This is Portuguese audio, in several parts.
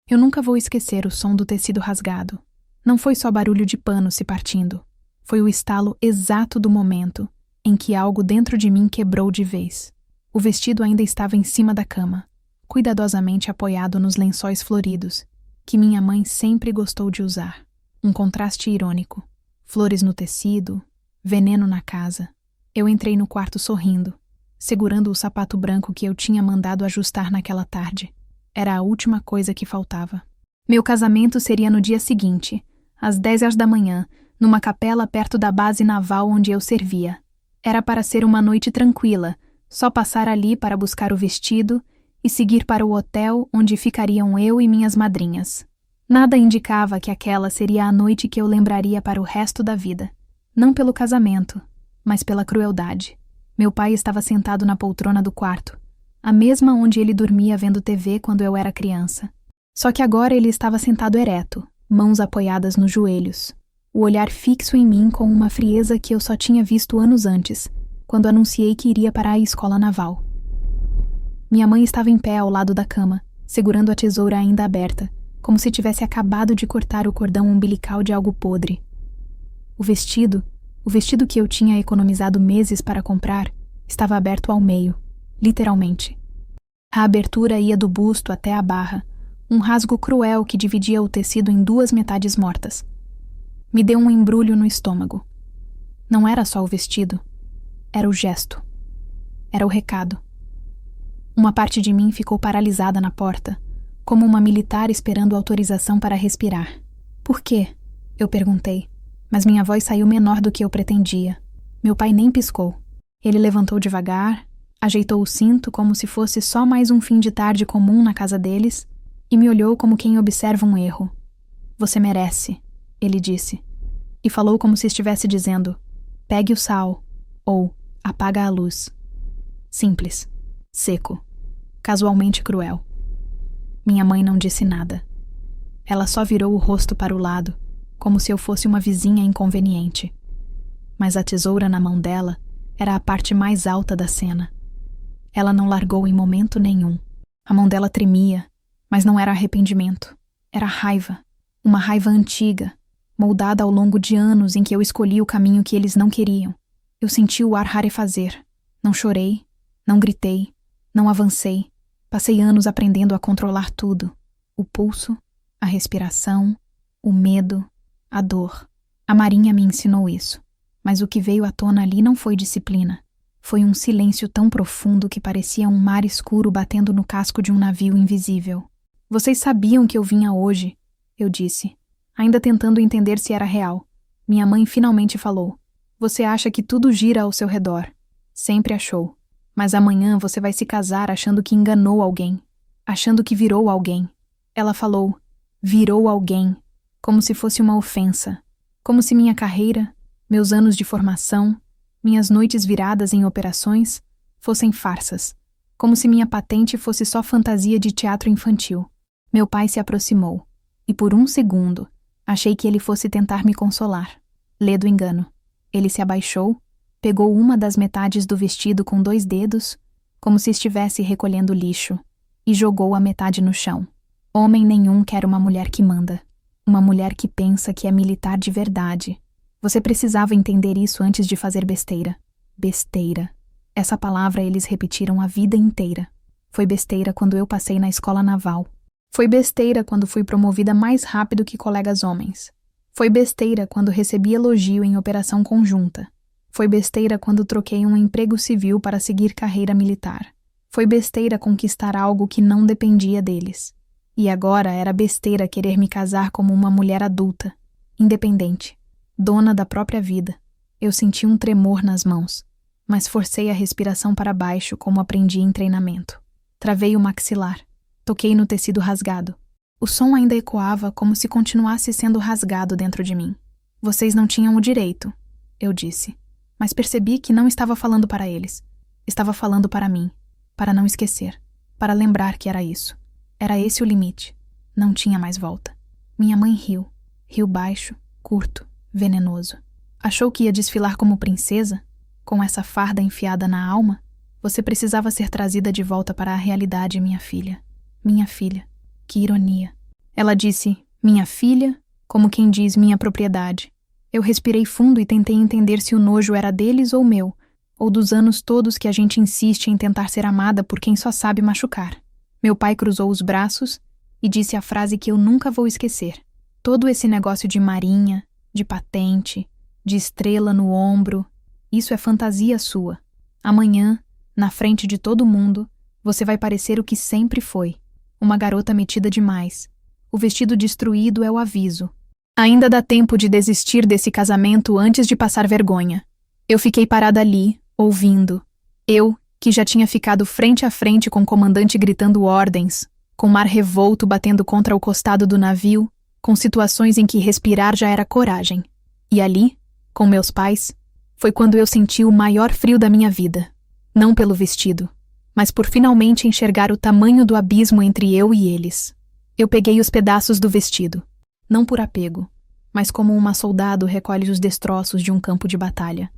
Eu nunca vou esquecer o som do tecido rasgado. Não foi só barulho de pano se partindo. Foi o estalo exato do momento em que algo dentro de mim quebrou de vez. O vestido ainda estava em cima da cama, cuidadosamente apoiado nos lençóis floridos, que minha mãe sempre gostou de usar. Um contraste irônico. Flores no tecido, veneno na casa. Eu entrei no quarto sorrindo, segurando o sapato branco que eu tinha mandado ajustar naquela tarde. Era a última coisa que faltava. Meu casamento seria no dia seguinte, às 10 horas da manhã, numa capela perto da base naval onde eu servia. Era para ser uma noite tranquila, só passar ali para buscar o vestido e seguir para o hotel onde ficariam eu e minhas madrinhas. Nada indicava que aquela seria a noite que eu lembraria para o resto da vida. Não pelo casamento, mas pela crueldade. Meu pai estava sentado na poltrona do quarto, a mesma onde ele dormia vendo TV quando eu era criança. Só que agora ele estava sentado ereto, mãos apoiadas nos joelhos, o olhar fixo em mim com uma frieza que eu só tinha visto anos antes, quando anunciei que iria para a escola naval. Minha mãe estava em pé ao lado da cama, segurando a tesoura ainda aberta, como se tivesse acabado de cortar o cordão umbilical de algo podre. O vestido que eu tinha economizado meses para comprar, estava aberto ao meio, literalmente. A abertura ia do busto até a barra, um rasgo cruel que dividia o tecido em duas metades mortas. Me deu um embrulho no estômago. Não era só o vestido, era o gesto. Era o recado. Uma parte de mim ficou paralisada na porta, como uma militar esperando autorização para respirar. Por quê? Eu perguntei, mas minha voz saiu menor do que eu pretendia. Meu pai nem piscou. Ele levantou devagar, ajeitou o cinto como se fosse só mais um fim de tarde comum na casa deles e me olhou como quem observa um erro. Você merece, ele disse, e falou como se estivesse dizendo, pegue o sal, ou apaga a luz. Simples, seco, casualmente cruel. Minha mãe não disse nada. Ela só virou o rosto para o lado, como se eu fosse uma vizinha inconveniente. Mas a tesoura na mão dela era a parte mais alta da cena. Ela não largou em momento nenhum. A mão dela tremia, mas não era arrependimento. Era raiva. Uma raiva antiga, moldada ao longo de anos em que eu escolhi o caminho que eles não queriam. Eu senti o ar rarefazer. Não chorei, não gritei, não avancei. Passei anos aprendendo a controlar tudo. O pulso, a respiração, o medo, a dor. A Marinha me ensinou isso. Mas o que veio à tona ali não foi disciplina. Foi um silêncio tão profundo que parecia um mar escuro batendo no casco de um navio invisível. Vocês sabiam que eu vinha hoje, eu disse, ainda tentando entender se era real. Minha mãe finalmente falou. Você acha que tudo gira ao seu redor. Sempre achou. Mas amanhã você vai se casar achando que enganou alguém, achando que virou alguém. Ela falou, virou alguém, como se fosse uma ofensa, como se minha carreira, meus anos de formação, minhas noites viradas em operações, fossem farsas, como se minha patente fosse só fantasia de teatro infantil. Meu pai se aproximou, e por um segundo, achei que ele fosse tentar me consolar. Lê do engano. Ele se abaixou, pegou uma das metades do vestido com 2 dedos, como se estivesse recolhendo lixo, e jogou a metade no chão. Homem nenhum quer uma mulher que manda. Uma mulher que pensa que é militar de verdade. Você precisava entender isso antes de fazer besteira. Besteira. Essa palavra eles repetiram a vida inteira. Foi besteira quando eu passei na escola naval. Foi besteira quando fui promovida mais rápido que colegas homens. Foi besteira quando recebi elogio em operação conjunta. Foi besteira quando troquei um emprego civil para seguir carreira militar. Foi besteira conquistar algo que não dependia deles. E agora era besteira querer me casar como uma mulher adulta, independente, dona da própria vida. Eu senti um tremor nas mãos, mas forcei a respiração para baixo como aprendi em treinamento. Travei o maxilar. Toquei no tecido rasgado. O som ainda ecoava como se continuasse sendo rasgado dentro de mim. Vocês não tinham o direito, eu disse. Mas percebi que não estava falando para eles. Estava falando para mim, para não esquecer, para lembrar que era isso. Era esse o limite. Não tinha mais volta. Minha mãe riu. Riu baixo, curto, venenoso. Achou que ia desfilar como princesa? Com essa farda enfiada na alma? Você precisava ser trazida de volta para a realidade, minha filha. Minha filha. Que ironia. Ela disse, minha filha, como quem diz minha propriedade. Eu respirei fundo e tentei entender se o nojo era deles ou meu, ou dos anos todos que a gente insiste em tentar ser amada por quem só sabe machucar. Meu pai cruzou os braços e disse a frase que eu nunca vou esquecer. Todo esse negócio de marinha, de patente, de estrela no ombro, isso é fantasia sua. Amanhã, na frente de todo mundo, você vai parecer o que sempre foi, uma garota metida demais. O vestido destruído é o aviso. Ainda dá tempo de desistir desse casamento antes de passar vergonha. Eu fiquei parada ali, ouvindo. Eu, que já tinha ficado frente a frente com o comandante gritando ordens, com o mar revolto batendo contra o costado do navio, com situações em que respirar já era coragem. E ali, com meus pais, foi quando eu senti o maior frio da minha vida. Não pelo vestido, mas por finalmente enxergar o tamanho do abismo entre eu e eles. Eu peguei os pedaços do vestido, não por apego, mas como uma soldado recolhe os destroços de um campo de batalha.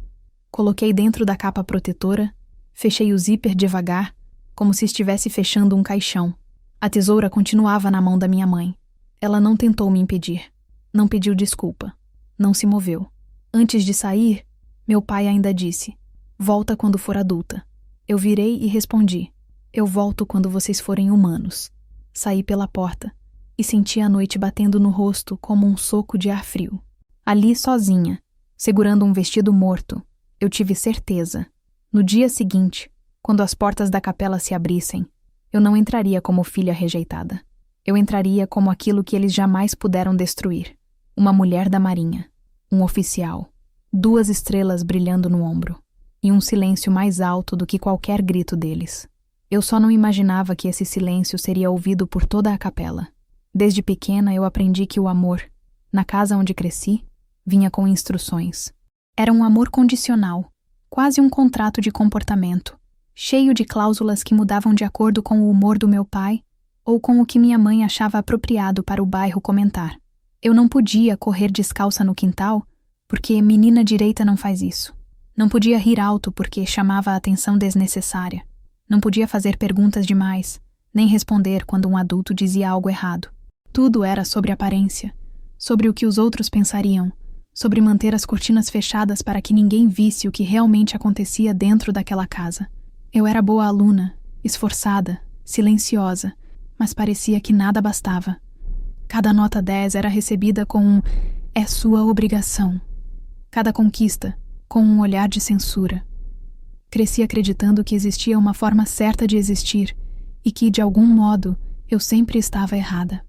Coloquei dentro da capa protetora, fechei o zíper devagar, como se estivesse fechando um caixão. A tesoura continuava na mão da minha mãe. Ela não tentou me impedir, não pediu desculpa, não se moveu. Antes de sair, meu pai ainda disse, volta quando for adulta. Eu virei e respondi, eu volto quando vocês forem humanos. Saí pela porta e senti a noite batendo no rosto como um soco de ar frio. Ali sozinha, segurando um vestido morto, eu tive certeza. No dia seguinte, quando as portas da capela se abrissem, eu não entraria como filha rejeitada. Eu entraria como aquilo que eles jamais puderam destruir. Uma mulher da marinha, um oficial, 2 estrelas brilhando no ombro, e um silêncio mais alto do que qualquer grito deles. Eu só não imaginava que esse silêncio seria ouvido por toda a capela. Desde pequena eu aprendi que o amor, na casa onde cresci, vinha com instruções. Era um amor condicional, quase um contrato de comportamento, cheio de cláusulas que mudavam de acordo com o humor do meu pai ou com o que minha mãe achava apropriado para o bairro comentar. Eu não podia correr descalça no quintal, porque menina direita não faz isso. Não podia rir alto porque chamava a atenção desnecessária. Não podia fazer perguntas demais, nem responder quando um adulto dizia algo errado. Tudo era sobre aparência, sobre o que os outros pensariam, sobre manter as cortinas fechadas para que ninguém visse o que realmente acontecia dentro daquela casa. Eu era boa aluna, esforçada, silenciosa, mas parecia que nada bastava. Cada nota 10 era recebida com um "é sua obrigação". Cada conquista, com um olhar de censura. Cresci acreditando que existia uma forma certa de existir e que, de algum modo, eu sempre estava errada.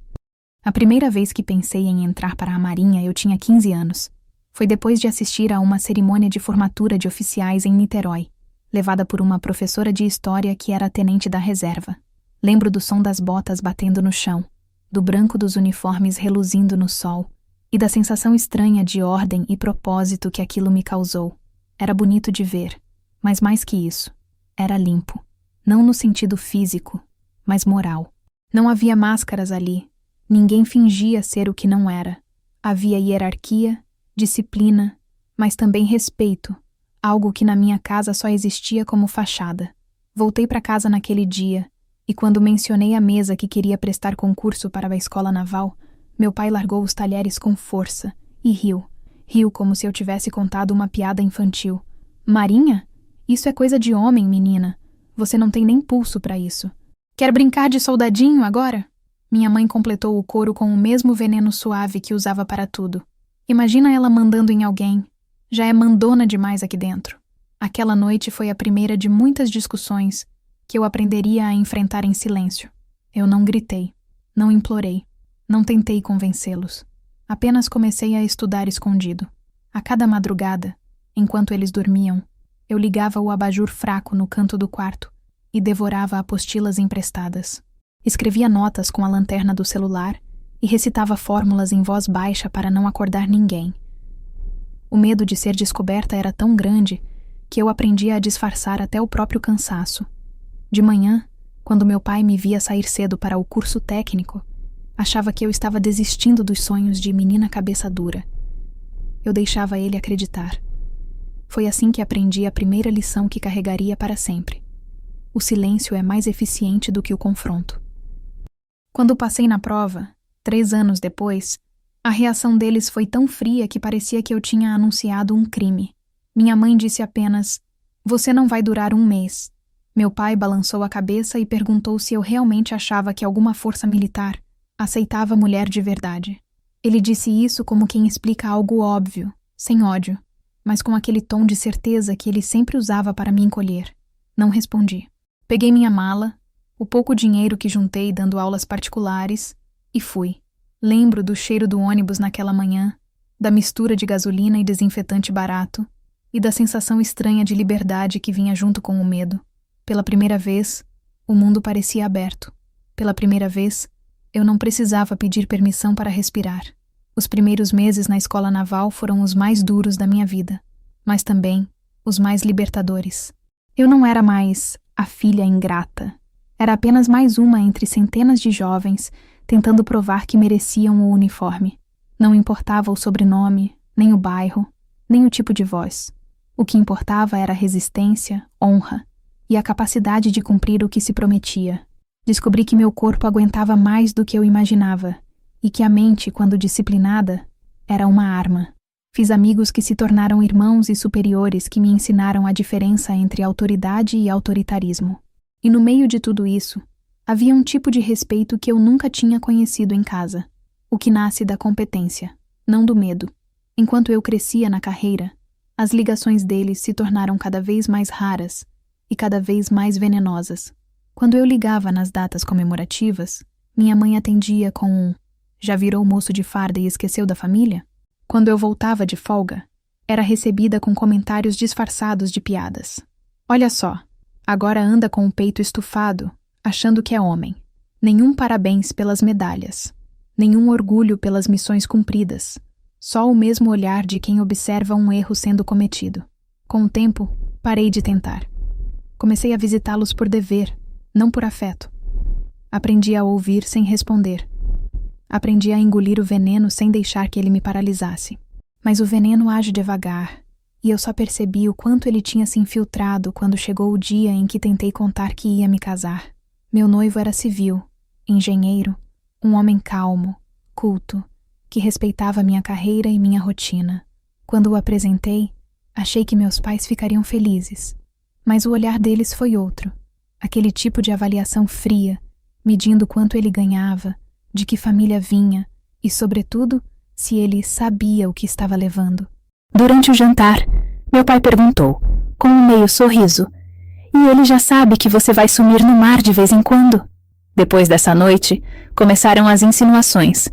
A primeira vez que pensei em entrar para a Marinha eu tinha 15 anos. Foi depois de assistir a uma cerimônia de formatura de oficiais em Niterói, levada por uma professora de história que era tenente da reserva. Lembro do som das botas batendo no chão, do branco dos uniformes reluzindo no sol e da sensação estranha de ordem e propósito que aquilo me causou. Era bonito de ver, mas mais que isso, era limpo. Não no sentido físico, mas moral. Não havia máscaras ali. Ninguém fingia ser o que não era. Havia hierarquia, disciplina, mas também respeito, algo que na minha casa só existia como fachada. Voltei para casa naquele dia, e quando mencionei a mesa que queria prestar concurso para a escola naval, meu pai largou os talheres com força e riu. Riu como se eu tivesse contado uma piada infantil. Marinha? Isso é coisa de homem, menina. Você não tem nem pulso para isso. Quer brincar de soldadinho agora? Minha mãe completou o coro com o mesmo veneno suave que usava para tudo. Imagina ela mandando em alguém. Já é mandona demais aqui dentro. Aquela noite foi a primeira de muitas discussões que eu aprenderia a enfrentar em silêncio. Eu não gritei, não implorei, não tentei convencê-los. Apenas comecei a estudar escondido. A cada madrugada, enquanto eles dormiam, eu ligava o abajur fraco no canto do quarto e devorava apostilas emprestadas. Escrevia notas com a lanterna do celular e recitava fórmulas em voz baixa para não acordar ninguém. O medo de ser descoberta era tão grande que eu aprendia a disfarçar até o próprio cansaço. De manhã, quando meu pai me via sair cedo para o curso técnico, achava que eu estava desistindo dos sonhos de menina cabeça dura. Eu deixava ele acreditar. Foi assim que aprendi a primeira lição que carregaria para sempre. O silêncio é mais eficiente do que o confronto. Quando passei na prova, 3 anos depois, a reação deles foi tão fria que parecia que eu tinha anunciado um crime. Minha mãe disse apenas: "Você não vai durar 1 mês." Meu pai balançou a cabeça e perguntou se eu realmente achava que alguma força militar aceitava mulher de verdade. Ele disse isso como quem explica algo óbvio, sem ódio, mas com aquele tom de certeza que ele sempre usava para me encolher. Não respondi. Peguei minha mala, o pouco dinheiro que juntei dando aulas particulares, e fui. Lembro do cheiro do ônibus naquela manhã, da mistura de gasolina e desinfetante barato, e da sensação estranha de liberdade que vinha junto com o medo. Pela primeira vez, o mundo parecia aberto. Pela primeira vez, eu não precisava pedir permissão para respirar. Os primeiros meses na escola naval foram os mais duros da minha vida, mas também os mais libertadores. Eu não era mais a filha ingrata. Era apenas mais uma entre centenas de jovens tentando provar que mereciam o uniforme. Não importava o sobrenome, nem o bairro, nem o tipo de voz. O que importava era a resistência, honra e a capacidade de cumprir o que se prometia. Descobri que meu corpo aguentava mais do que eu imaginava e que a mente, quando disciplinada, era uma arma. Fiz amigos que se tornaram irmãos e superiores que me ensinaram a diferença entre autoridade e autoritarismo. E no meio de tudo isso, havia um tipo de respeito que eu nunca tinha conhecido em casa, o que nasce da competência, não do medo. Enquanto eu crescia na carreira, as ligações deles se tornaram cada vez mais raras e cada vez mais venenosas. Quando eu ligava nas datas comemorativas, minha mãe atendia com um: "Já virou moço de farda e esqueceu da família?" Quando eu voltava de folga, era recebida com comentários disfarçados de piadas. "Olha só, agora anda com o peito estufado, achando que é homem. Nenhum parabéns pelas medalhas. Nenhum orgulho pelas missões cumpridas. Só o mesmo olhar de quem observa um erro sendo cometido." Com o tempo, parei de tentar. Comecei a visitá-los por dever, não por afeto. Aprendi a ouvir sem responder. Aprendi a engolir o veneno sem deixar que ele me paralisasse. Mas o veneno age devagar, e eu só percebi o quanto ele tinha se infiltrado quando chegou o dia em que tentei contar que ia me casar. Meu noivo era civil, engenheiro, um homem calmo, culto, que respeitava minha carreira e minha rotina. Quando o apresentei, achei que meus pais ficariam felizes. Mas o olhar deles foi outro. Aquele tipo de avaliação fria, medindo quanto ele ganhava, de que família vinha e, sobretudo, se ele sabia o que estava levando. Durante o jantar, meu pai perguntou, com um meio sorriso: "E ele já sabe que você vai sumir no mar de vez em quando?" Depois dessa noite, começaram as insinuações.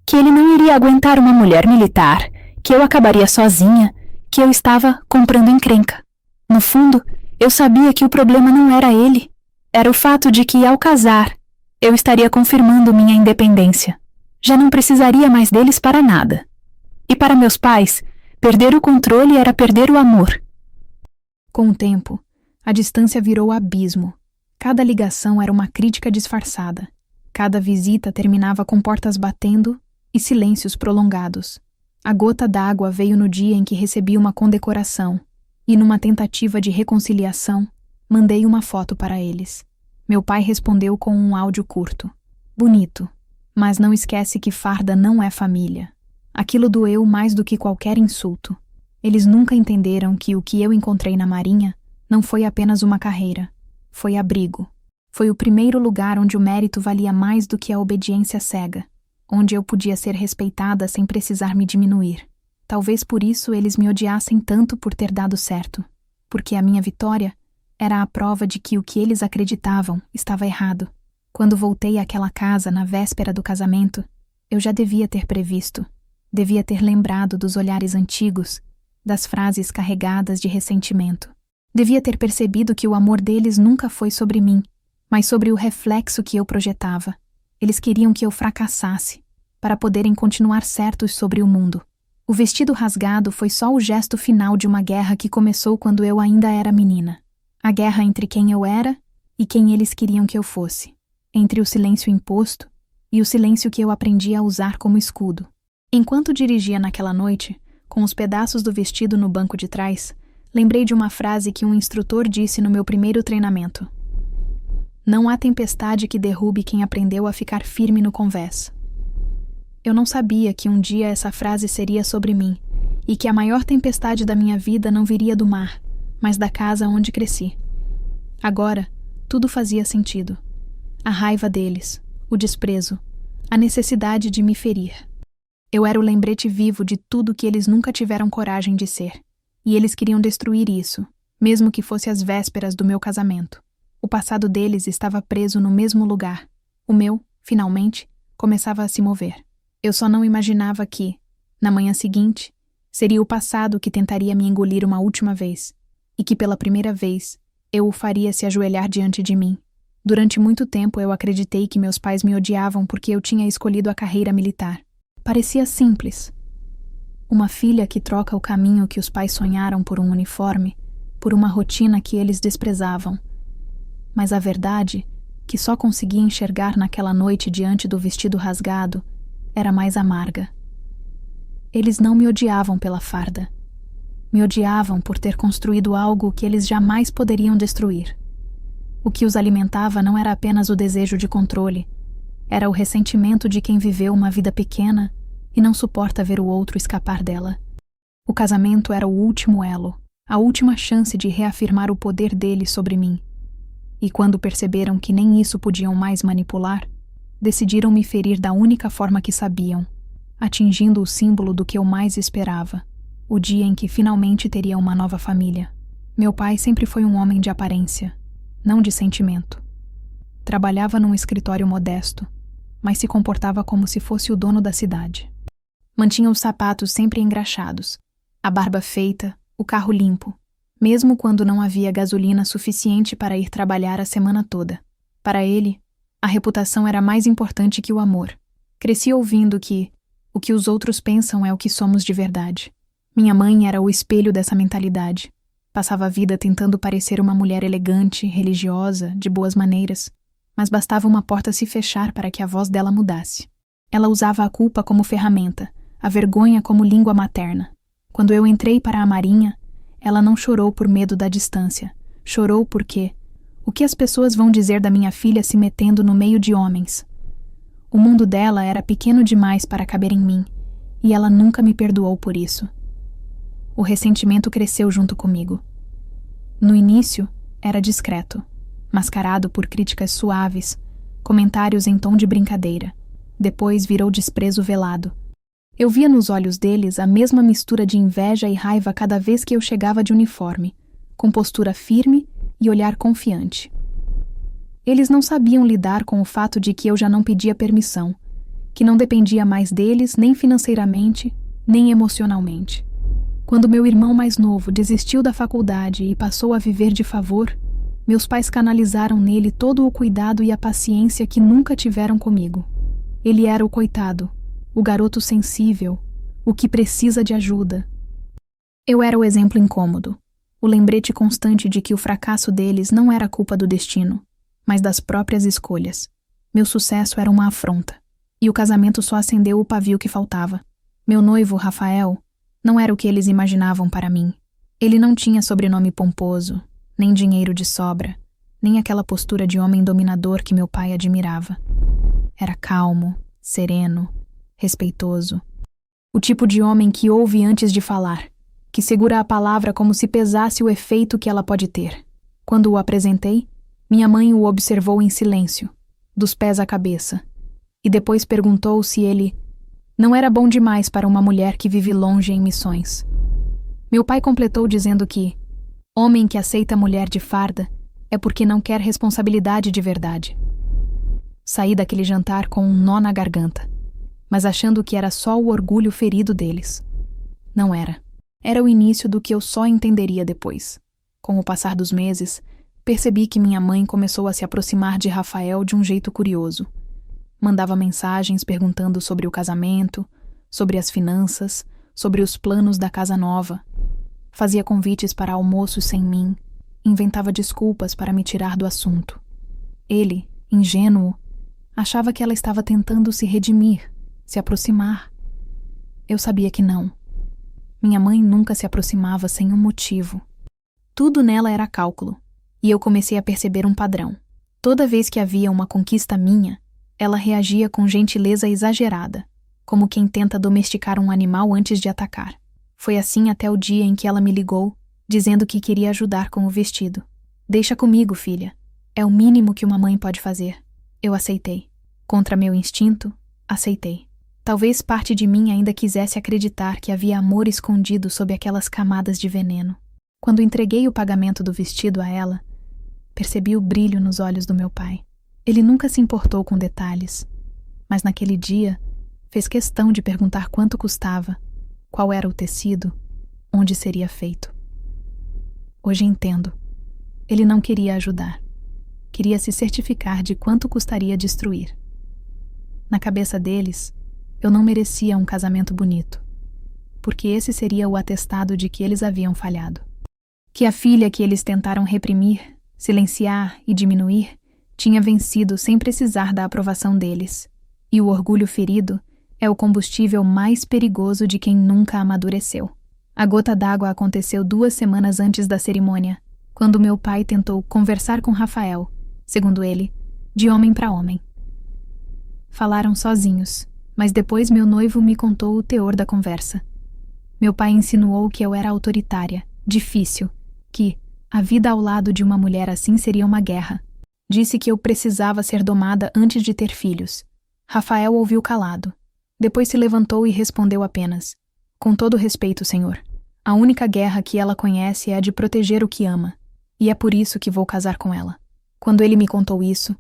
Que ele não iria aguentar uma mulher militar, que eu acabaria sozinha, que eu estava comprando encrenca. No fundo, eu sabia que o problema não era ele. Era o fato de que, ao casar, eu estaria confirmando minha independência. Já não precisaria mais deles para nada. E para meus pais, perder o controle era perder o amor. Com o tempo, a distância virou abismo. Cada ligação era uma crítica disfarçada. Cada visita terminava com portas batendo e silêncios prolongados. A gota d'água veio no dia em que recebi uma condecoração, e numa tentativa de reconciliação, mandei uma foto para eles. Meu pai respondeu com um áudio curto: "Bonito, mas não esquece que farda não é família." Aquilo doeu mais do que qualquer insulto. Eles nunca entenderam que o que eu encontrei na Marinha não foi apenas uma carreira, foi abrigo. Foi o primeiro lugar onde o mérito valia mais do que a obediência cega, onde eu podia ser respeitada sem precisar me diminuir. Talvez por isso eles me odiassem tanto por ter dado certo, porque a minha vitória era a prova de que o que eles acreditavam estava errado. Quando voltei àquela casa na véspera do casamento, eu já devia ter previsto, devia ter lembrado dos olhares antigos, das frases carregadas de ressentimento. Devia ter percebido que o amor deles nunca foi sobre mim, mas sobre o reflexo que eu projetava. Eles queriam que eu fracassasse, para poderem continuar certos sobre o mundo. O vestido rasgado foi só o gesto final de uma guerra que começou quando eu ainda era menina. A guerra entre quem eu era e quem eles queriam que eu fosse. Entre o silêncio imposto e o silêncio que eu aprendi a usar como escudo. Enquanto dirigia naquela noite, com os pedaços do vestido no banco de trás, lembrei de uma frase que um instrutor disse no meu primeiro treinamento: "Não há tempestade que derrube quem aprendeu a ficar firme no convés." Eu não sabia que um dia essa frase seria sobre mim e que a maior tempestade da minha vida não viria do mar, mas da casa onde cresci. Agora, tudo fazia sentido. A raiva deles, o desprezo, a necessidade de me ferir. Eu era o lembrete vivo de tudo que eles nunca tiveram coragem de ser. E eles queriam destruir isso, mesmo que fosse às vésperas do meu casamento. O passado deles estava preso no mesmo lugar. O meu, finalmente, começava a se mover. Eu só não imaginava que, na manhã seguinte, seria o passado que tentaria me engolir uma última vez, e que pela primeira vez eu o faria se ajoelhar diante de mim. Durante muito tempo eu acreditei que meus pais me odiavam porque eu tinha escolhido a carreira militar. Parecia simples. Uma filha que troca o caminho que os pais sonharam por um uniforme, por uma rotina que eles desprezavam. Mas a verdade, que só conseguia enxergar naquela noite diante do vestido rasgado, era mais amarga. Eles não me odiavam pela farda. Me odiavam por ter construído algo que eles jamais poderiam destruir. O que os alimentava não era apenas o desejo de controle, era o ressentimento de quem viveu uma vida pequena e não suporta ver o outro escapar dela. O casamento era o último elo, a última chance de reafirmar o poder deles sobre mim. E quando perceberam que nem isso podiam mais manipular, decidiram me ferir da única forma que sabiam, atingindo o símbolo do que eu mais esperava, o dia em que finalmente teria uma nova família. Meu pai sempre foi um homem de aparência, não de sentimento. Trabalhava num escritório modesto, mas se comportava como se fosse o dono da cidade. Mantinha os sapatos sempre engraxados, a barba feita, o carro limpo, mesmo quando não havia gasolina suficiente para ir trabalhar a semana toda. Para ele, a reputação era mais importante que o amor. Cresci ouvindo que o que os outros pensam é o que somos de verdade. Minha mãe era o espelho dessa mentalidade. Passava a vida tentando parecer uma mulher elegante, religiosa, de boas maneiras, mas bastava uma porta se fechar para que a voz dela mudasse. Ela usava a culpa como ferramenta, a vergonha como língua materna. Quando eu entrei para a Marinha, ela não chorou por medo da distância. Chorou porque o que as pessoas vão dizer da minha filha se metendo no meio de homens? O mundo dela era pequeno demais para caber em mim, e ela nunca me perdoou por isso. O ressentimento cresceu junto comigo. No início, era discreto, mascarado por críticas suaves, comentários em tom de brincadeira. Depois virou desprezo velado. Eu via nos olhos deles a mesma mistura de inveja e raiva cada vez que eu chegava de uniforme, com postura firme e olhar confiante. Eles não sabiam lidar com o fato de que eu já não pedia permissão, que não dependia mais deles nem financeiramente, nem emocionalmente. Quando meu irmão mais novo desistiu da faculdade e passou a viver de favor, meus pais canalizaram nele todo o cuidado e a paciência que nunca tiveram comigo. Ele era o coitado, o garoto sensível, o que precisa de ajuda. Eu era o exemplo incômodo, o lembrete constante de que o fracasso deles não era culpa do destino, mas das próprias escolhas. Meu sucesso era uma afronta, e o casamento só acendeu o pavio que faltava. Meu noivo, Rafael, não era o que eles imaginavam para mim. Ele não tinha sobrenome pomposo, nem dinheiro de sobra, nem aquela postura de homem dominador que meu pai admirava. Era calmo, sereno, respeitoso. O tipo de homem que ouve antes de falar, que segura a palavra como se pesasse o efeito que ela pode ter. Quando o apresentei, minha mãe o observou em silêncio, dos pés à cabeça, e depois perguntou se ele não era bom demais para uma mulher que vive longe em missões. Meu pai completou dizendo que homem que aceita mulher de farda é porque não quer responsabilidade de verdade. Saí daquele jantar com um nó na garganta, mas achando que era só o orgulho ferido deles. Não era. Era o início do que eu só entenderia depois. Com o passar dos meses, percebi que minha mãe começou a se aproximar de Rafael de um jeito curioso. Mandava mensagens perguntando sobre o casamento, sobre as finanças, sobre os planos da casa nova. Fazia convites para almoços sem mim, inventava desculpas para me tirar do assunto. Ele, ingênuo, achava que ela estava tentando se redimir, se aproximar. Eu sabia que não. Minha mãe nunca se aproximava sem um motivo. Tudo nela era cálculo, e eu comecei a perceber um padrão. Toda vez que havia uma conquista minha, ela reagia com gentileza exagerada, como quem tenta domesticar um animal antes de atacar. Foi assim até o dia em que ela me ligou, dizendo que queria ajudar com o vestido. Deixa comigo, filha. É o mínimo que uma mãe pode fazer. Eu aceitei. Contra meu instinto, aceitei. Talvez parte de mim ainda quisesse acreditar que havia amor escondido sob aquelas camadas de veneno. Quando entreguei o pagamento do vestido a ela, percebi o brilho nos olhos do meu pai. Ele nunca se importou com detalhes, mas naquele dia fez questão de perguntar quanto custava, qual era o tecido, onde seria feito. Hoje entendo. Ele não queria ajudar. Queria se certificar de quanto custaria destruir. Na cabeça deles, eu não merecia um casamento bonito, porque esse seria o atestado de que eles haviam falhado. Que a filha que eles tentaram reprimir, silenciar e diminuir, tinha vencido sem precisar da aprovação deles, e o orgulho ferido é o combustível mais perigoso de quem nunca amadureceu. A gota d'água aconteceu 2 semanas antes da cerimônia, quando meu pai tentou conversar com Rafael, segundo ele, de homem para homem. Falaram sozinhos, mas depois meu noivo me contou o teor da conversa. Meu pai insinuou que eu era autoritária, difícil, que a vida ao lado de uma mulher assim seria uma guerra. Disse que eu precisava ser domada antes de ter filhos. Rafael ouviu calado. Depois se levantou e respondeu apenas: com todo respeito, senhor. A única guerra que ela conhece é a de proteger o que ama, e é por isso que vou casar com ela. Quando ele me contou isso,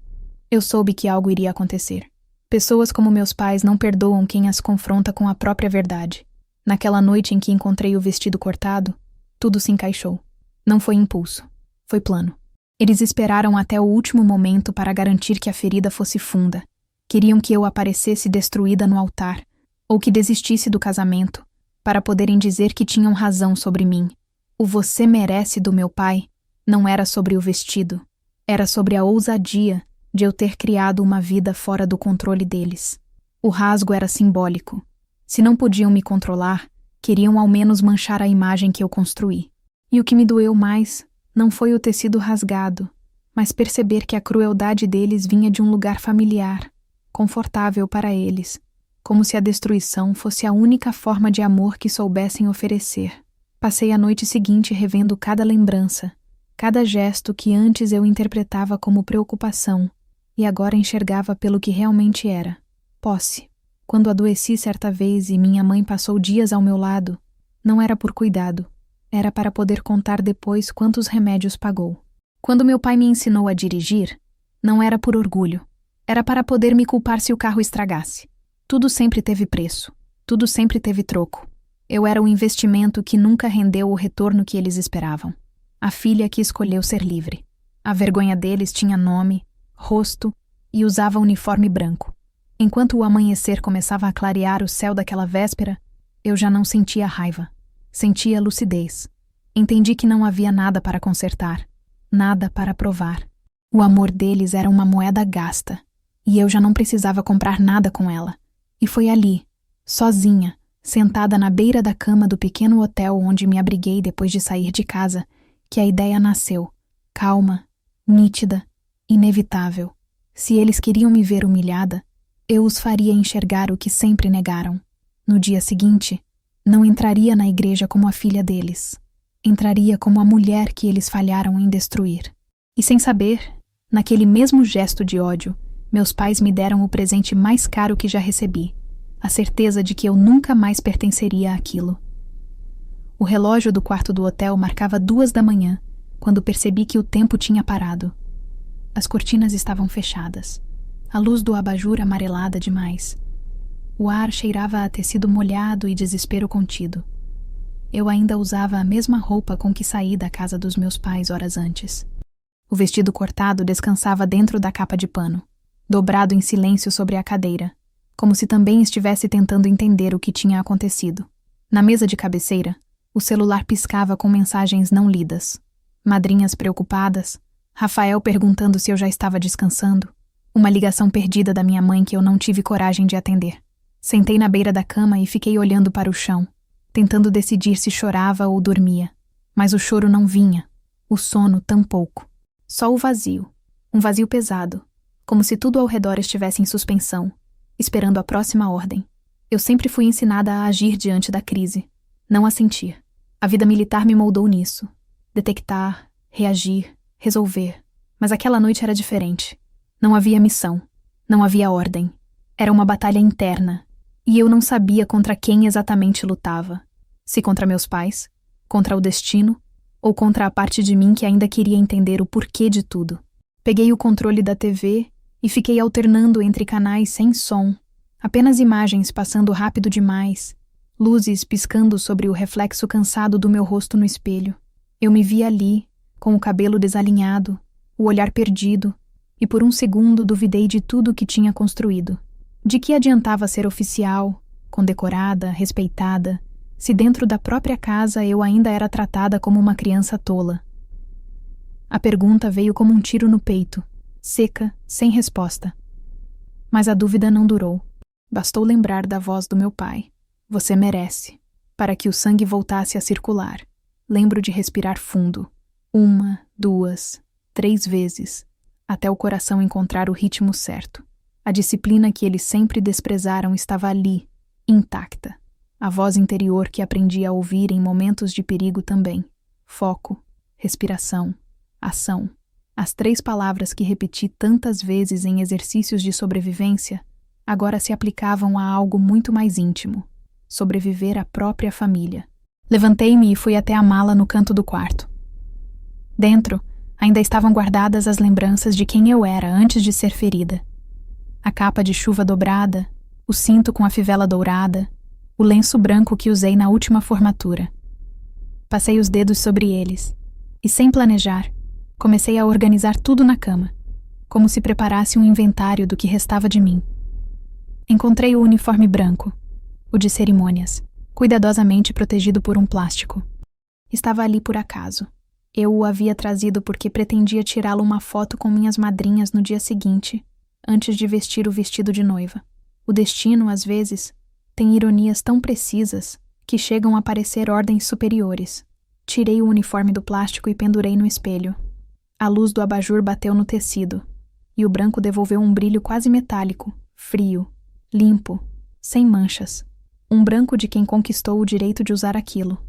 eu soube que algo iria acontecer. Pessoas como meus pais não perdoam quem as confronta com a própria verdade. Naquela noite em que encontrei o vestido cortado, tudo se encaixou. Não foi impulso, foi plano. Eles esperaram até o último momento para garantir que a ferida fosse funda. Queriam que eu aparecesse destruída no altar, ou que desistisse do casamento, para poderem dizer que tinham razão sobre mim. O "você merece" do meu pai não era sobre o vestido, era sobre a ousadia de eu ter criado uma vida fora do controle deles. O rasgo era simbólico. Se não podiam me controlar, queriam ao menos manchar a imagem que eu construí. E o que me doeu mais não foi o tecido rasgado, mas perceber que a crueldade deles vinha de um lugar familiar, confortável para eles, como se a destruição fosse a única forma de amor que soubessem oferecer. Passei a noite seguinte revendo cada lembrança, cada gesto que antes eu interpretava como preocupação, e agora enxergava pelo que realmente era: posse. Quando adoeci certa vez e minha mãe passou dias ao meu lado, não era por cuidado, era para poder contar depois quantos remédios pagou. Quando meu pai me ensinou a dirigir, não era por orgulho, era para poder me culpar se o carro estragasse. Tudo sempre teve preço, tudo sempre teve troco. Eu era o investimento que nunca rendeu o retorno que eles esperavam. A filha que escolheu ser livre. A vergonha deles tinha nome, rosto e usava uniforme branco. Enquanto o amanhecer começava a clarear o céu daquela véspera, eu já não sentia raiva. Sentia lucidez. Entendi que não havia nada para consertar, nada para provar. O amor deles era uma moeda gasta, e eu já não precisava comprar nada com ela. E foi ali, sozinha, sentada na beira da cama do pequeno hotel onde me abriguei depois de sair de casa, que a ideia nasceu, calma, nítida, inevitável. Se eles queriam me ver humilhada, eu os faria enxergar o que sempre negaram. No dia seguinte, não entraria na igreja como a filha deles. Entraria como a mulher que eles falharam em destruir. E sem saber, naquele mesmo gesto de ódio, meus pais me deram o presente mais caro que já recebi, a certeza de que eu nunca mais pertenceria àquilo. O relógio do quarto do hotel marcava 2 da manhã, quando percebi que o tempo tinha parado. As cortinas estavam fechadas, a luz do abajur amarelada demais. O ar cheirava a tecido molhado e desespero contido. Eu ainda usava a mesma roupa com que saí da casa dos meus pais horas antes. O vestido cortado descansava dentro da capa de pano, dobrado em silêncio sobre a cadeira, como se também estivesse tentando entender o que tinha acontecido. Na mesa de cabeceira, o celular piscava com mensagens não lidas. Madrinhas preocupadas, Rafael perguntando se eu já estava descansando, uma ligação perdida da minha mãe que eu não tive coragem de atender. Sentei na beira da cama e fiquei olhando para o chão, tentando decidir se chorava ou dormia. Mas o choro não vinha, o sono tampouco. Só o vazio, um vazio pesado, como se tudo ao redor estivesse em suspensão, esperando a próxima ordem. Eu sempre fui ensinada a agir diante da crise, não a sentir. A vida militar me moldou nisso. Detectar, reagir, resolver. Mas aquela noite era diferente. Não havia missão. Não havia ordem. Era uma batalha interna. E eu não sabia contra quem exatamente lutava. Se contra meus pais, contra o destino, ou contra a parte de mim que ainda queria entender o porquê de tudo. Peguei o controle da TV e fiquei alternando entre canais sem som, apenas imagens passando rápido demais, luzes piscando sobre o reflexo cansado do meu rosto no espelho. Eu me vi ali, com o cabelo desalinhado, o olhar perdido, e por um segundo duvidei de tudo que tinha construído. De que adiantava ser oficial, condecorada, respeitada, se dentro da própria casa eu ainda era tratada como uma criança tola? A pergunta veio como um tiro no peito, seca, sem resposta. Mas a dúvida não durou. Bastou lembrar da voz do meu pai. Você merece. Para que o sangue voltasse a circular. Lembro de respirar fundo. 1, 2, 3 vezes, até o coração encontrar o ritmo certo. A disciplina que eles sempre desprezaram estava ali, intacta. A voz interior que aprendi a ouvir em momentos de perigo também. Foco, respiração, ação. As 3 palavras que repeti tantas vezes em exercícios de sobrevivência agora se aplicavam a algo muito mais íntimo. Sobreviver à própria família. Levantei-me e fui até a mala no canto do quarto. Dentro, ainda estavam guardadas as lembranças de quem eu era antes de ser ferida. A capa de chuva dobrada, o cinto com a fivela dourada, o lenço branco que usei na última formatura. Passei os dedos sobre eles e, sem planejar, comecei a organizar tudo na cama, como se preparasse um inventário do que restava de mim. Encontrei o uniforme branco, o de cerimônias, cuidadosamente protegido por um plástico. Estava ali por acaso. Eu o havia trazido porque pretendia tirá-lo uma foto com minhas madrinhas no dia seguinte, antes de vestir o vestido de noiva. O destino, às vezes, tem ironias tão precisas que chegam a parecer ordens superiores. Tirei o uniforme do plástico e pendurei no espelho. A luz do abajur bateu no tecido, e o branco devolveu um brilho quase metálico, frio, limpo, sem manchas. Um branco de quem conquistou o direito de usar aquilo.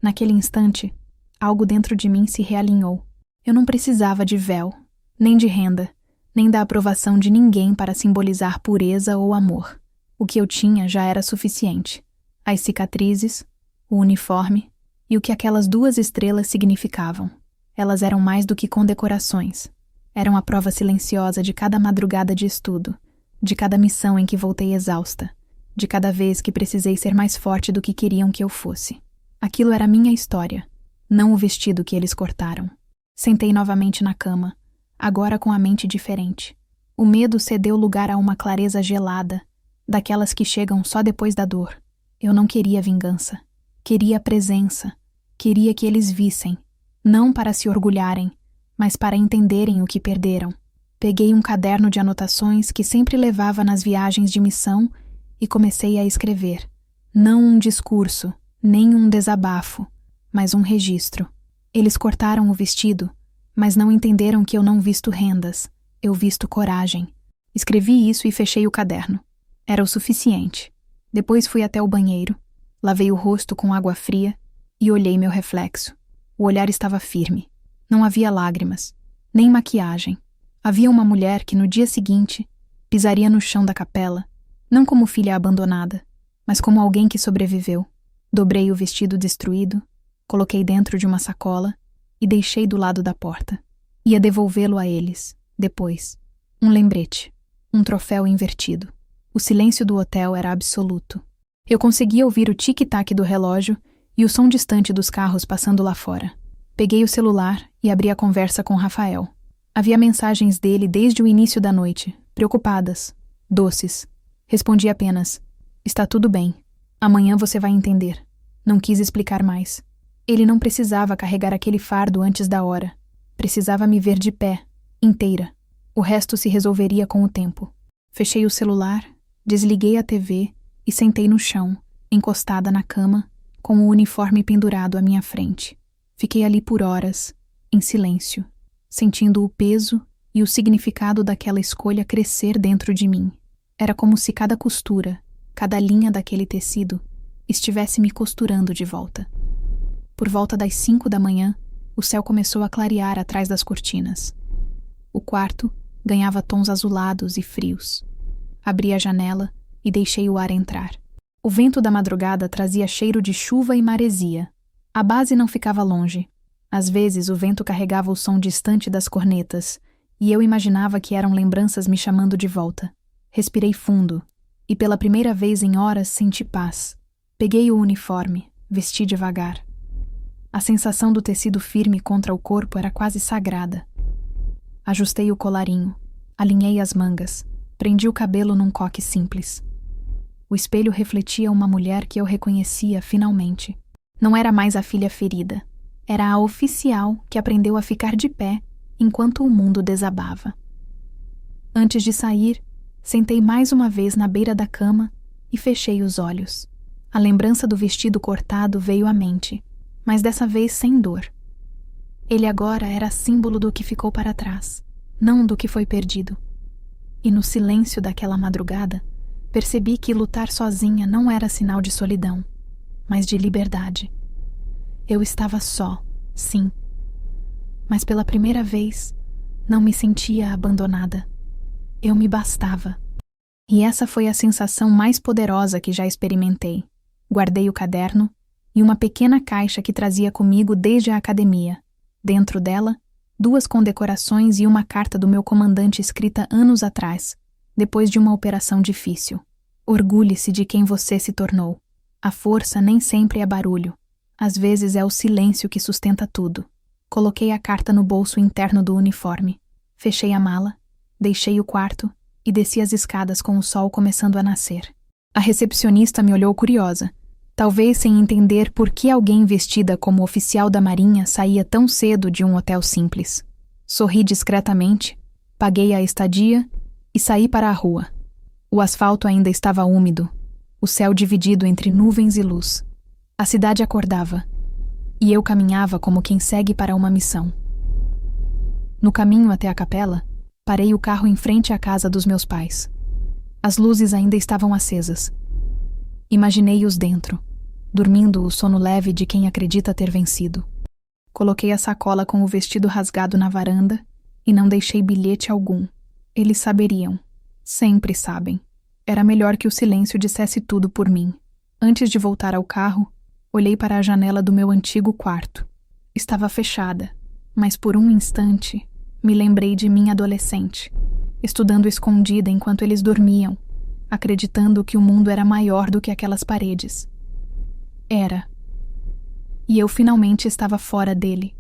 Naquele instante, algo dentro de mim se realinhou. Eu não precisava de véu, nem de renda, nem da aprovação de ninguém para simbolizar pureza ou amor. O que eu tinha já era suficiente. As cicatrizes, o uniforme e o que aquelas 2 estrelas significavam. Elas eram mais do que condecorações. Eram a prova silenciosa de cada madrugada de estudo, de cada missão em que voltei exausta, de cada vez que precisei ser mais forte do que queriam que eu fosse. Aquilo era minha história, não o vestido que eles cortaram. Sentei novamente na cama, agora com a mente diferente. O medo cedeu lugar a uma clareza gelada, daquelas que chegam só depois da dor. Eu não queria vingança. Queria presença. Queria que eles vissem, não para se orgulharem, mas para entenderem o que perderam. Peguei um caderno de anotações que sempre levava nas viagens de missão e comecei a escrever. Não um discurso, nem um desabafo, mas um registro. Eles cortaram o vestido, mas não entenderam que eu não visto rendas, eu visto coragem. Escrevi isso e fechei o caderno. Era o suficiente. Depois fui até o banheiro, lavei o rosto com água fria e olhei meu reflexo. O olhar estava firme. Não havia lágrimas, nem maquiagem. Havia uma mulher que no dia seguinte pisaria no chão da capela, não como filha abandonada, mas como alguém que sobreviveu. Dobrei o vestido destruído, coloquei dentro de uma sacola e deixei do lado da porta. Ia devolvê-lo a eles, depois. Um lembrete, um troféu invertido. O silêncio do hotel era absoluto. Eu conseguia ouvir o tic-tac do relógio e o som distante dos carros passando lá fora. Peguei o celular e abri a conversa com Rafael. Havia mensagens dele desde o início da noite, preocupadas, doces. Respondi apenas: está tudo bem. Amanhã você vai entender. Não quis explicar mais. Ele não precisava carregar aquele fardo antes da hora. Precisava me ver de pé, inteira. O resto se resolveria com o tempo. Fechei o celular, desliguei a TV e sentei no chão, encostada na cama, com o uniforme pendurado à minha frente. Fiquei ali por horas, em silêncio, sentindo o peso e o significado daquela escolha crescer dentro de mim. Era como se cada costura, cada linha daquele tecido, estivesse me costurando de volta. Por volta das 5 da manhã, o céu começou a clarear atrás das cortinas. O quarto ganhava tons azulados e frios. Abri a janela e deixei o ar entrar. O vento da madrugada trazia cheiro de chuva e maresia. A base não ficava longe. Às vezes o vento carregava o som distante das cornetas, e eu imaginava que eram lembranças me chamando de volta. Respirei fundo, e pela primeira vez em horas senti paz. Peguei o uniforme, vesti devagar. A sensação do tecido firme contra o corpo era quase sagrada. Ajustei o colarinho, alinhei as mangas, prendi o cabelo num coque simples. O espelho refletia uma mulher que eu reconhecia finalmente. Não era mais a filha ferida. Era a oficial que aprendeu a ficar de pé enquanto o mundo desabava. Antes de sair, sentei mais uma vez na beira da cama e fechei os olhos. A lembrança do vestido cortado veio à mente, mas dessa vez sem dor. Ele agora era símbolo do que ficou para trás, não do que foi perdido. E no silêncio daquela madrugada, percebi que lutar sozinha não era sinal de solidão, mas de liberdade. Eu estava só, sim. Mas pela primeira vez, não me sentia abandonada. Eu me bastava. E essa foi a sensação mais poderosa que já experimentei. Guardei o caderno e uma pequena caixa que trazia comigo desde a academia. Dentro dela, 2 condecorações e uma carta do meu comandante escrita anos atrás, depois de uma operação difícil. Orgulhe-se de quem você se tornou. A força nem sempre é barulho. Às vezes é o silêncio que sustenta tudo. Coloquei a carta no bolso interno do uniforme. Fechei a mala, deixei o quarto e desci as escadas com o sol começando a nascer. A recepcionista me olhou curiosa, talvez sem entender por que alguém vestida como oficial da Marinha saía tão cedo de um hotel simples. Sorri discretamente, paguei a estadia e saí para a rua. O asfalto ainda estava úmido, o céu dividido entre nuvens e luz. A cidade acordava, e eu caminhava como quem segue para uma missão. No caminho até a capela, parei o carro em frente à casa dos meus pais. As luzes ainda estavam acesas. Imaginei-os dentro, dormindo o sono leve de quem acredita ter vencido. Coloquei a sacola com o vestido rasgado na varanda e não deixei bilhete algum. Eles saberiam. Sempre sabem. Era melhor que o silêncio dissesse tudo por mim. Antes de voltar ao carro, olhei para a janela do meu antigo quarto. Estava fechada, mas por um instante me lembrei de mim adolescente, estudando escondida enquanto eles dormiam, acreditando que o mundo era maior do que aquelas paredes. Era. E eu finalmente estava fora dele.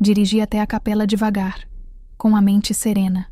Dirigi até a capela devagar, com a mente serena.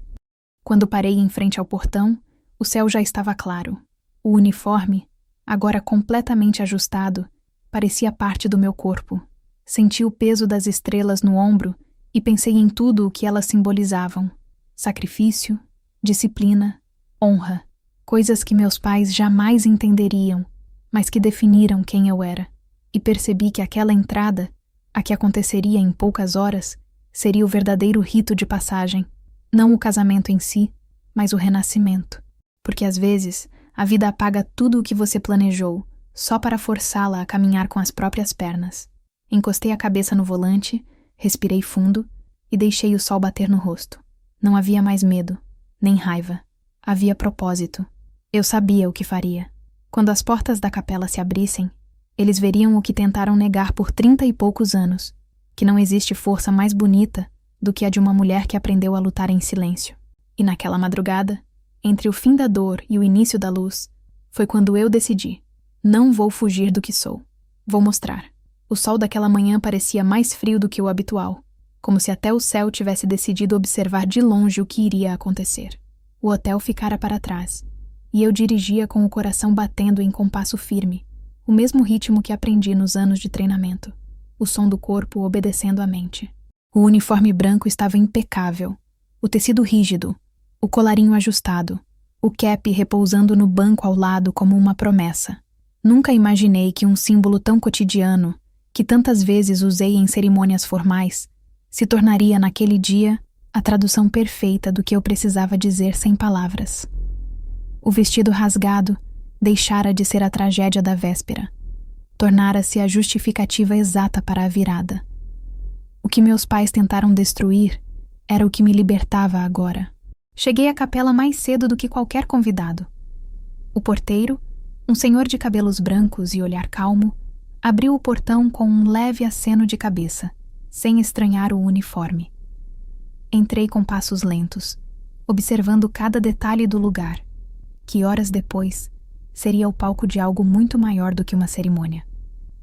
Quando parei em frente ao portão, o céu já estava claro. O uniforme, agora completamente ajustado, parecia parte do meu corpo. Senti o peso das estrelas no ombro e pensei em tudo o que elas simbolizavam. Sacrifício, disciplina, honra. Coisas que meus pais jamais entenderiam, mas que definiram quem eu era. E percebi que aquela entrada, a que aconteceria em poucas horas, seria o verdadeiro rito de passagem. Não o casamento em si, mas o renascimento. Porque às vezes a vida apaga tudo o que você planejou, só para forçá-la a caminhar com as próprias pernas. Encostei a cabeça no volante, respirei fundo e deixei o sol bater no rosto. Não havia mais medo, nem raiva. Havia propósito. Eu sabia o que faria. Quando as portas da capela se abrissem, eles veriam o que tentaram negar por 30 e poucos anos, que não existe força mais bonita do que a de uma mulher que aprendeu a lutar em silêncio. E naquela madrugada, entre o fim da dor e o início da luz, foi quando eu decidi: não vou fugir do que sou. Vou mostrar. O sol daquela manhã parecia mais frio do que o habitual, como se até o céu tivesse decidido observar de longe o que iria acontecer. O hotel ficara para trás, e eu dirigia com o coração batendo em compasso firme, o mesmo ritmo que aprendi nos anos de treinamento, o som do corpo obedecendo à mente. O uniforme branco estava impecável, o tecido rígido, o colarinho ajustado, o cap repousando no banco ao lado como uma promessa. Nunca imaginei que um símbolo tão cotidiano, que tantas vezes usei em cerimônias formais, se tornaria naquele dia a tradução perfeita do que eu precisava dizer sem palavras. O vestido rasgado deixara de ser a tragédia da véspera. Tornara-se a justificativa exata para a virada. O que meus pais tentaram destruir era o que me libertava agora. Cheguei à capela mais cedo do que qualquer convidado. O porteiro, um senhor de cabelos brancos e olhar calmo, abriu o portão com um leve aceno de cabeça, sem estranhar o uniforme. Entrei com passos lentos, observando cada detalhe do lugar, que horas depois seria o palco de algo muito maior do que uma cerimônia.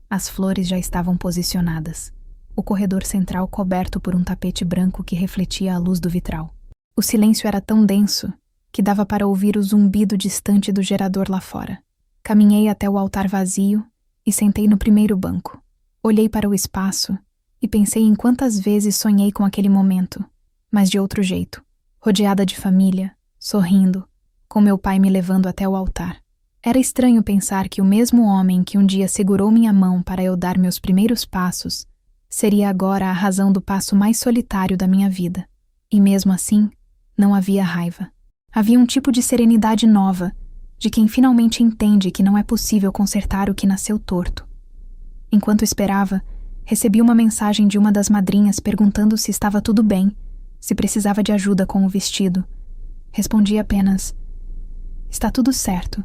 As flores já estavam posicionadas, o corredor central coberto por um tapete branco que refletia a luz do vitral. O silêncio era tão denso que dava para ouvir o zumbido distante do gerador lá fora. Caminhei até o altar vazio e sentei no primeiro banco. Olhei para o espaço e pensei em quantas vezes sonhei com aquele momento, mas de outro jeito, rodeada de família, sorrindo, com meu pai me levando até o altar. Era estranho pensar que o mesmo homem que um dia segurou minha mão para eu dar meus primeiros passos seria agora a razão do passo mais solitário da minha vida. E mesmo assim, não havia raiva. Havia um tipo de serenidade nova, de quem finalmente entende que não é possível consertar o que nasceu torto. Enquanto esperava, recebi uma mensagem de uma das madrinhas perguntando se estava tudo bem, se precisava de ajuda com o vestido. Respondi apenas: "Está tudo certo.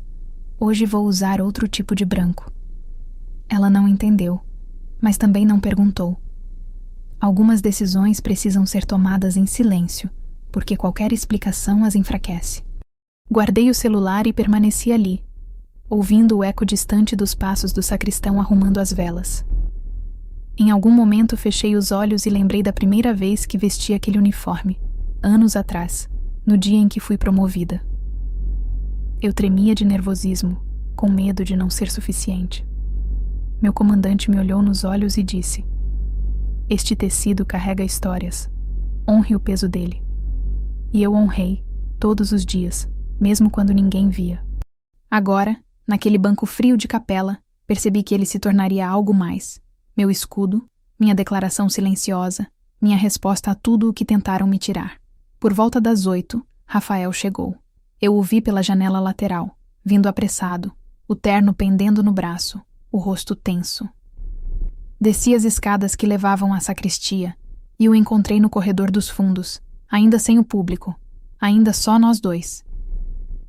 Hoje vou usar outro tipo de branco." Ela não entendeu, mas também não perguntou. Algumas decisões precisam ser tomadas em silêncio, porque qualquer explicação as enfraquece. Guardei o celular e permaneci ali, ouvindo o eco distante dos passos do sacristão arrumando as velas. Em algum momento fechei os olhos e lembrei da primeira vez que vesti aquele uniforme, anos atrás, no dia em que fui promovida. Eu tremia de nervosismo, com medo de não ser suficiente. Meu comandante me olhou nos olhos e disse: "Este tecido carrega histórias. Honre o peso dele." E eu honrei, todos os dias, mesmo quando ninguém via. Agora, naquele banco frio de capela, percebi que ele se tornaria algo mais. Meu escudo, minha declaração silenciosa, minha resposta a tudo o que tentaram me tirar. Por volta das 8, Rafael chegou. Eu o vi pela janela lateral, vindo apressado, o terno pendendo no braço, o rosto tenso. Desci as escadas que levavam à sacristia e o encontrei no corredor dos fundos, ainda sem o público, ainda só nós dois.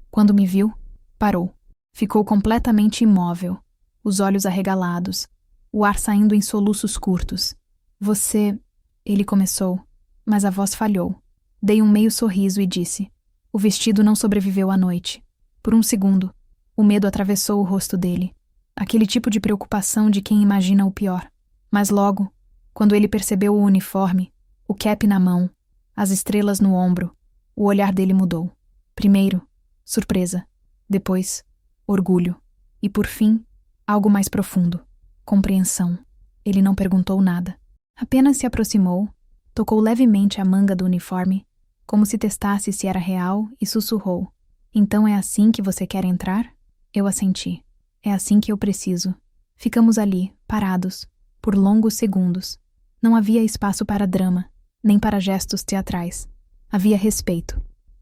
Quando me viu, parou. Ficou completamente imóvel, os olhos arregalados, o ar saindo em soluços curtos. "Você..." ele começou, mas a voz falhou. Dei um meio sorriso e disse: "O vestido não sobreviveu à noite." Por um segundo, o medo atravessou o rosto dele. Aquele tipo de preocupação de quem imagina o pior. Mas logo, quando ele percebeu o uniforme, o cap na mão, as estrelas no ombro, o olhar dele mudou. Primeiro, surpresa. Depois, orgulho. E por fim, algo mais profundo. Compreensão. Ele não perguntou nada. Apenas se aproximou, tocou levemente a manga do uniforme, como se testasse se era real, e sussurrou: "Então é assim que você quer entrar?" Eu assenti. "É assim que eu preciso." Ficamos ali, parados, por longos segundos. Não havia espaço para drama, nem para gestos teatrais. Havia respeito.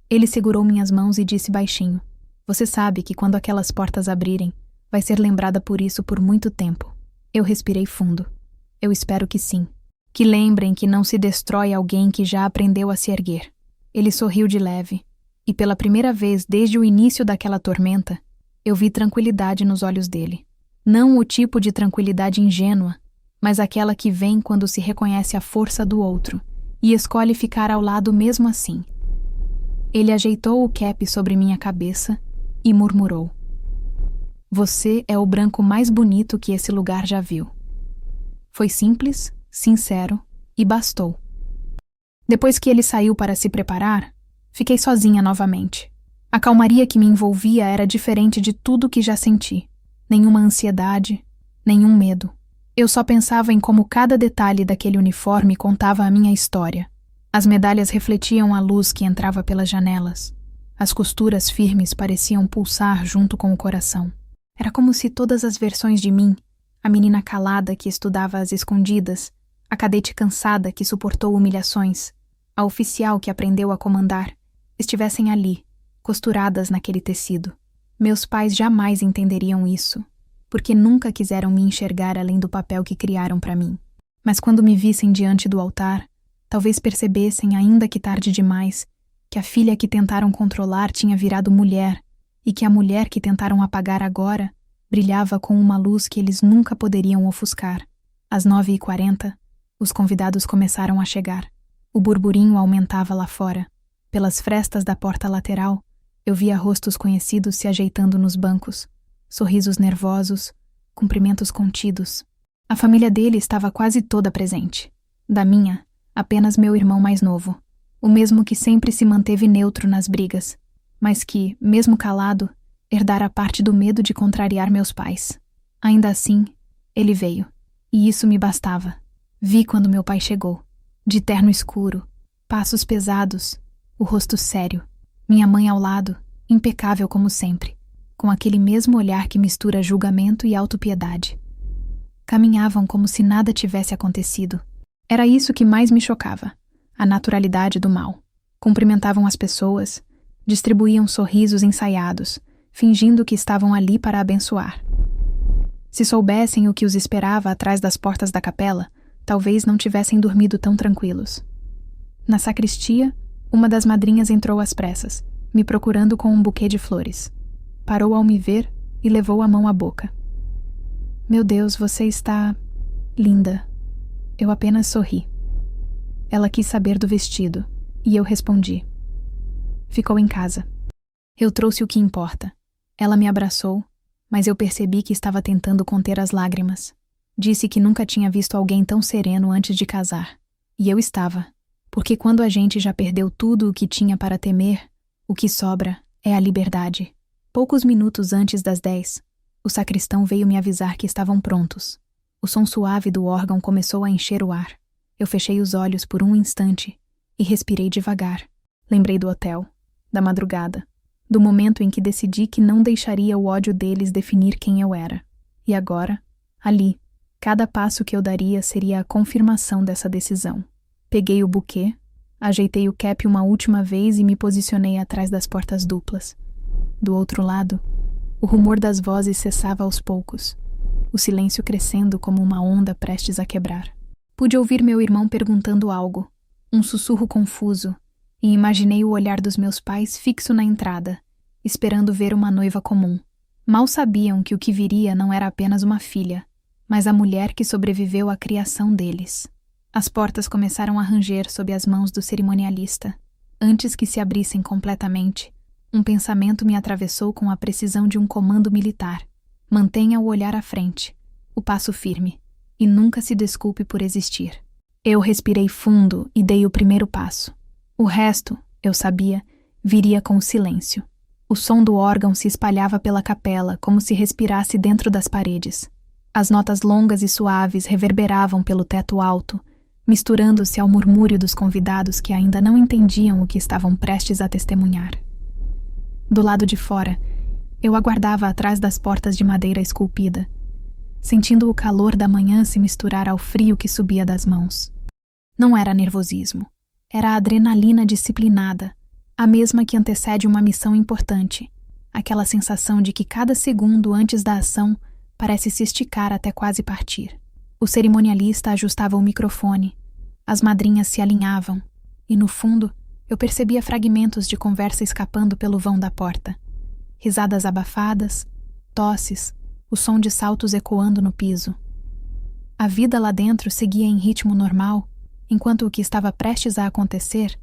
Ele segurou minhas mãos e disse baixinho: "Você sabe que quando aquelas portas abrirem, vai ser lembrada por isso por muito tempo." Eu respirei fundo. Eu espero que sim. Que lembrem que não se destrói alguém que já aprendeu a se erguer. Ele sorriu de leve, e pela primeira vez desde o início daquela tormenta, eu vi tranquilidade nos olhos dele. Não o tipo de tranquilidade ingênua, mas aquela que vem quando se reconhece a força do outro e escolhe ficar ao lado mesmo assim. Ele ajeitou o cap sobre minha cabeça e murmurou: "Você é o branco mais bonito que esse lugar já viu." Foi simples, sincero e bastou. Depois que ele saiu para se preparar, fiquei sozinha novamente. A calmaria que me envolvia era diferente de tudo que já senti. Nenhuma ansiedade, nenhum medo. Eu só pensava em como cada detalhe daquele uniforme contava a minha história. As medalhas refletiam a luz que entrava pelas janelas. As costuras firmes pareciam pulsar junto com o coração. Era como se todas as versões de mim, a menina calada que estudava às escondidas, a cadete cansada que suportou humilhações, a oficial que aprendeu a comandar, estivessem ali, costuradas naquele tecido. Meus pais jamais entenderiam isso, porque nunca quiseram me enxergar além do papel que criaram para mim. Mas quando me vissem diante do altar, talvez percebessem, ainda que tarde demais, que a filha que tentaram controlar tinha virado mulher e que a mulher que tentaram apagar agora brilhava com uma luz que eles nunca poderiam ofuscar. Às 9h40, os convidados começaram a chegar. O burburinho aumentava lá fora. Pelas frestas da porta lateral, eu via rostos conhecidos se ajeitando nos bancos, sorrisos nervosos, cumprimentos contidos. A família dele estava quase toda presente. Da minha, apenas meu irmão mais novo, o mesmo que sempre se manteve neutro nas brigas, mas que, mesmo calado, herdara parte do medo de contrariar meus pais. Ainda assim, ele veio, e isso me bastava. Vi quando meu pai chegou, de terno escuro, passos pesados, o rosto sério, minha mãe ao lado, impecável como sempre, com aquele mesmo olhar que mistura julgamento e autopiedade. Caminhavam como se nada tivesse acontecido. Era isso que mais me chocava, a naturalidade do mal. Cumprimentavam as pessoas, distribuíam sorrisos ensaiados, fingindo que estavam ali para abençoar. Se soubessem o que os esperava atrás das portas da capela, talvez não tivessem dormido tão tranquilos. Na sacristia, uma das madrinhas entrou às pressas, me procurando com um buquê de flores. Parou ao me ver e levou a mão à boca. Meu Deus, você está linda. Eu apenas sorri. Ela quis saber do vestido, e eu respondi. Ficou em casa. Eu trouxe o que importa. Ela me abraçou, mas eu percebi que estava tentando conter as lágrimas. Disse que nunca tinha visto alguém tão sereno antes de casar. E eu estava, porque quando a gente já perdeu tudo o que tinha para temer, o que sobra é a liberdade. Poucos minutos antes das 10, o sacristão veio me avisar que estavam prontos. O som suave do órgão começou a encher o ar. Eu fechei os olhos por um instante e respirei devagar. Lembrei do hotel, da madrugada, do momento em que decidi que não deixaria o ódio deles definir quem eu era. E agora, ali, cada passo que eu daria seria a confirmação dessa decisão. Peguei o buquê, ajeitei o cap uma última vez e me posicionei atrás das portas duplas. Do outro lado, o rumor das vozes cessava aos poucos, o silêncio crescendo como uma onda prestes a quebrar. Pude ouvir meu irmão perguntando algo, um sussurro confuso, e imaginei o olhar dos meus pais fixo na entrada, esperando ver uma noiva comum. Mal sabiam que o que viria não era apenas uma filha, mas a mulher que sobreviveu à criação deles. As portas começaram a ranger sob as mãos do cerimonialista. Antes que se abrissem completamente, um pensamento me atravessou com a precisão de um comando militar. Mantenha o olhar à frente, o passo firme, e nunca se desculpe por existir. Eu respirei fundo e dei o primeiro passo. O resto, eu sabia, viria com o silêncio. O som do órgão se espalhava pela capela como se respirasse dentro das paredes. As notas longas e suaves reverberavam pelo teto alto, misturando-se ao murmúrio dos convidados que ainda não entendiam o que estavam prestes a testemunhar. Do lado de fora, eu aguardava atrás das portas de madeira esculpida, sentindo o calor da manhã se misturar ao frio que subia das mãos. Não era nervosismo, era a adrenalina disciplinada, a mesma que antecede uma missão importante, aquela sensação de que cada segundo antes da ação parece se esticar até quase partir. O cerimonialista ajustava o microfone, as madrinhas se alinhavam, e no fundo eu percebia fragmentos de conversa escapando pelo vão da porta. Risadas abafadas, tosses, o som de saltos ecoando no piso. A vida lá dentro seguia em ritmo normal, enquanto o que estava prestes a acontecer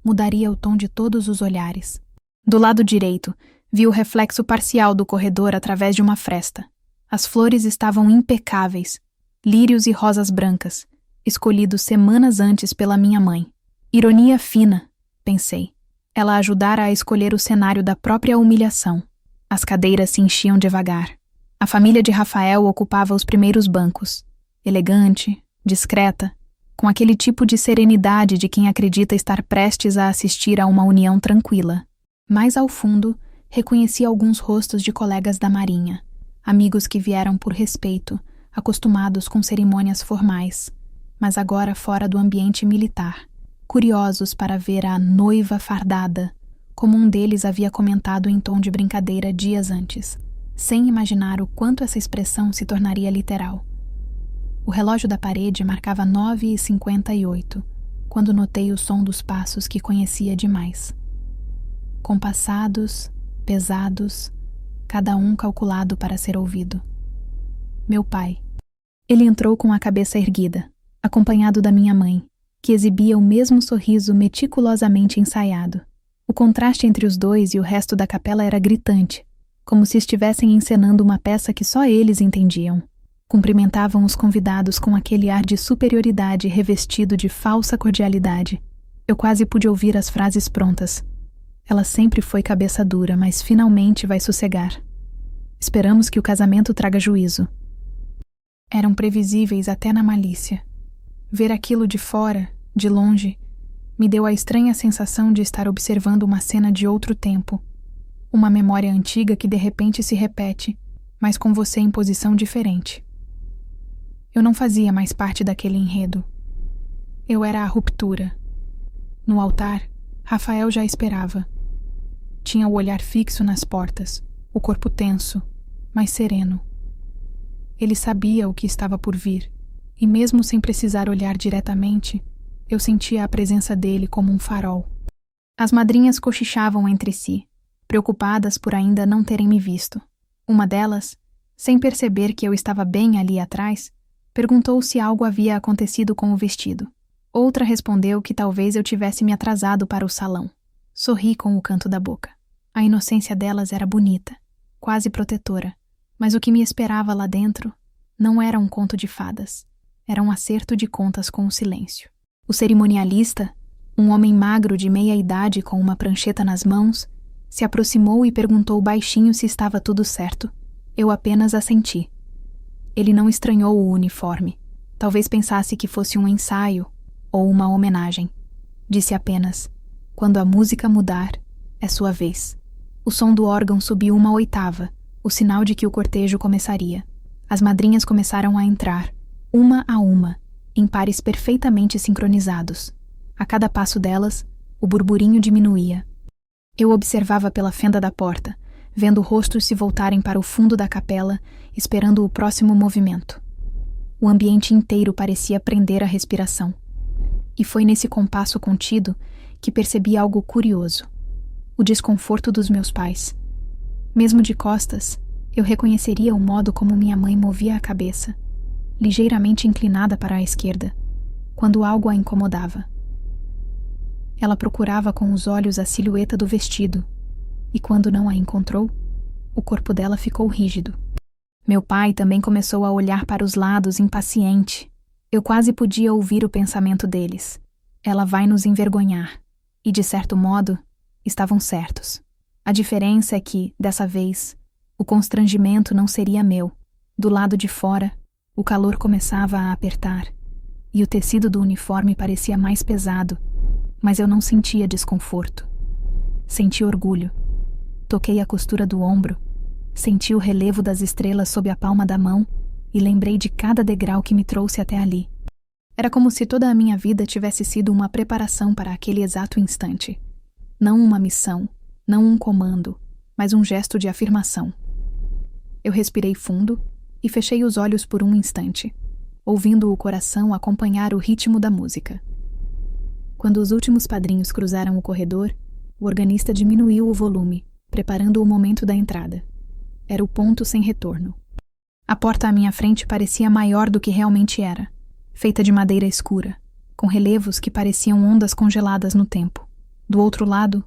mudaria o tom de todos os olhares. Do lado direito, vi o reflexo parcial do corredor através de uma fresta. As flores estavam impecáveis, lírios e rosas brancas, escolhidos semanas antes pela minha mãe. Ironia fina, pensei. Ela ajudara a escolher o cenário da própria humilhação. As cadeiras se enchiam devagar. A família de Rafael ocupava os primeiros bancos, elegante, discreta, com aquele tipo de serenidade de quem acredita estar prestes a assistir a uma união tranquila. Mais ao fundo, reconheci alguns rostos de colegas da Marinha, amigos que vieram por respeito, acostumados com cerimônias formais, mas agora fora do ambiente militar, curiosos para ver a noiva fardada, como um deles havia comentado em tom de brincadeira dias antes, sem imaginar o quanto essa expressão se tornaria literal. O relógio da parede marcava 9h58, quando notei o som dos passos que conhecia demais. Compassados, pesados, cada um calculado para ser ouvido. Meu pai. Ele entrou com a cabeça erguida, acompanhado da minha mãe, que exibia o mesmo sorriso meticulosamente ensaiado. O contraste entre os dois e o resto da capela era gritante, como se estivessem encenando uma peça que só eles entendiam. Cumprimentavam os convidados com aquele ar de superioridade revestido de falsa cordialidade. Eu quase pude ouvir as frases prontas. Ela sempre foi cabeça dura, mas finalmente vai sossegar. Esperamos que o casamento traga juízo. Eram previsíveis até na malícia. Ver aquilo de fora, de longe, me deu a estranha sensação de estar observando uma cena de outro tempo. Uma memória antiga que de repente se repete, mas com você em posição diferente. Eu não fazia mais parte daquele enredo. Eu era a ruptura. No altar, Rafael já esperava. Tinha o olhar fixo nas portas, o corpo tenso, mas sereno. Ele sabia o que estava por vir, e mesmo sem precisar olhar diretamente, eu sentia a presença dele como um farol. As madrinhas cochichavam entre si, preocupadas por ainda não terem me visto. Uma delas, sem perceber que eu estava bem ali atrás, perguntou se algo havia acontecido com o vestido. Outra respondeu que talvez eu tivesse me atrasado para o salão. Sorri com o canto da boca. A inocência delas era bonita, quase protetora, mas o que me esperava lá dentro não era um conto de fadas, era um acerto de contas com o silêncio. O cerimonialista, um homem magro de meia-idade com uma prancheta nas mãos, se aproximou e perguntou baixinho se estava tudo certo. Eu apenas assenti. Ele não estranhou o uniforme. Talvez pensasse que fosse um ensaio ou uma homenagem. Disse apenas: quando a música mudar, é sua vez. O som do órgão subiu uma oitava, o sinal de que o cortejo começaria. As madrinhas começaram a entrar, uma a uma, em pares perfeitamente sincronizados. A cada passo delas, o burburinho diminuía. Eu observava pela fenda da porta, vendo rostos se voltarem para o fundo da capela, esperando o próximo movimento. O ambiente inteiro parecia prender a respiração. E foi nesse compasso contido que percebi algo curioso: o desconforto dos meus pais. Mesmo de costas, eu reconheceria o modo como minha mãe movia a cabeça, ligeiramente inclinada para a esquerda, quando algo a incomodava. Ela procurava com os olhos a silhueta do vestido, e quando não a encontrou, o corpo dela ficou rígido. Meu pai também começou a olhar para os lados, impaciente. Eu quase podia ouvir o pensamento deles. Ela vai nos envergonhar. E, de certo modo, estavam certos. A diferença é que, dessa vez, o constrangimento não seria meu. Do lado de fora, o calor começava a apertar, e o tecido do uniforme parecia mais pesado, mas eu não sentia desconforto. Senti orgulho. Toquei a costura do ombro, senti o relevo das estrelas sob a palma da mão e lembrei de cada degrau que me trouxe até ali. Era como se toda a minha vida tivesse sido uma preparação para aquele exato instante. Não uma missão, não um comando, mas um gesto de afirmação. Eu respirei fundo e fechei os olhos por um instante, ouvindo o coração acompanhar o ritmo da música. Quando os últimos padrinhos cruzaram o corredor, o organista diminuiu o volume, preparando o momento da entrada. Era o ponto sem retorno. A porta à minha frente parecia maior do que realmente era, feita de madeira escura, com relevos que pareciam ondas congeladas no tempo. Do outro lado,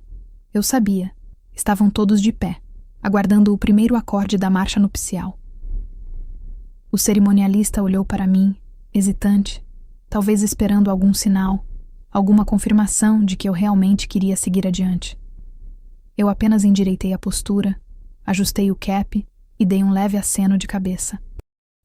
eu sabia, estavam todos de pé, aguardando o primeiro acorde da marcha nupcial. O cerimonialista olhou para mim, hesitante, talvez esperando algum sinal, alguma confirmação de que eu realmente queria seguir adiante. Eu apenas endireitei a postura, ajustei o cap e dei um leve aceno de cabeça.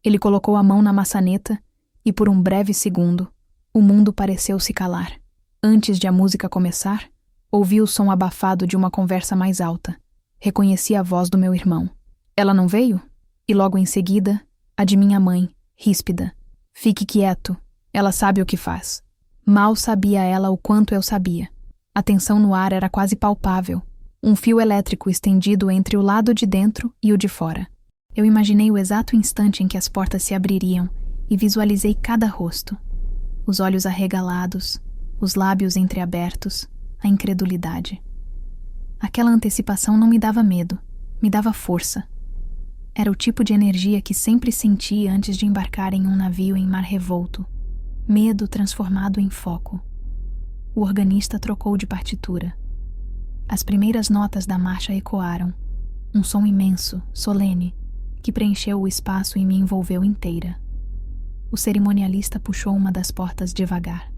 Ele colocou a mão na maçaneta e, por um breve segundo, o mundo pareceu se calar. Antes de a música começar, ouvi o som abafado de uma conversa mais alta. Reconheci a voz do meu irmão. Ela não veio? E logo em seguida, a de minha mãe, ríspida. Fique quieto, ela sabe o que faz. Mal sabia ela o quanto eu sabia. A tensão no ar era quase palpável, Um fio elétrico estendido entre o lado de dentro e o de fora. Eu imaginei o exato instante em que as portas se abririam e visualizei cada rosto. Os olhos arregalados, os lábios entreabertos, a incredulidade. Aquela antecipação não me dava medo, me dava força. Era o tipo de energia que sempre senti antes de embarcar em um navio em mar revolto. Medo transformado em foco. O organista trocou de partitura. As primeiras notas da marcha ecoaram. Um som imenso, solene, que preencheu o espaço e me envolveu inteira. O cerimonialista puxou uma das portas devagar.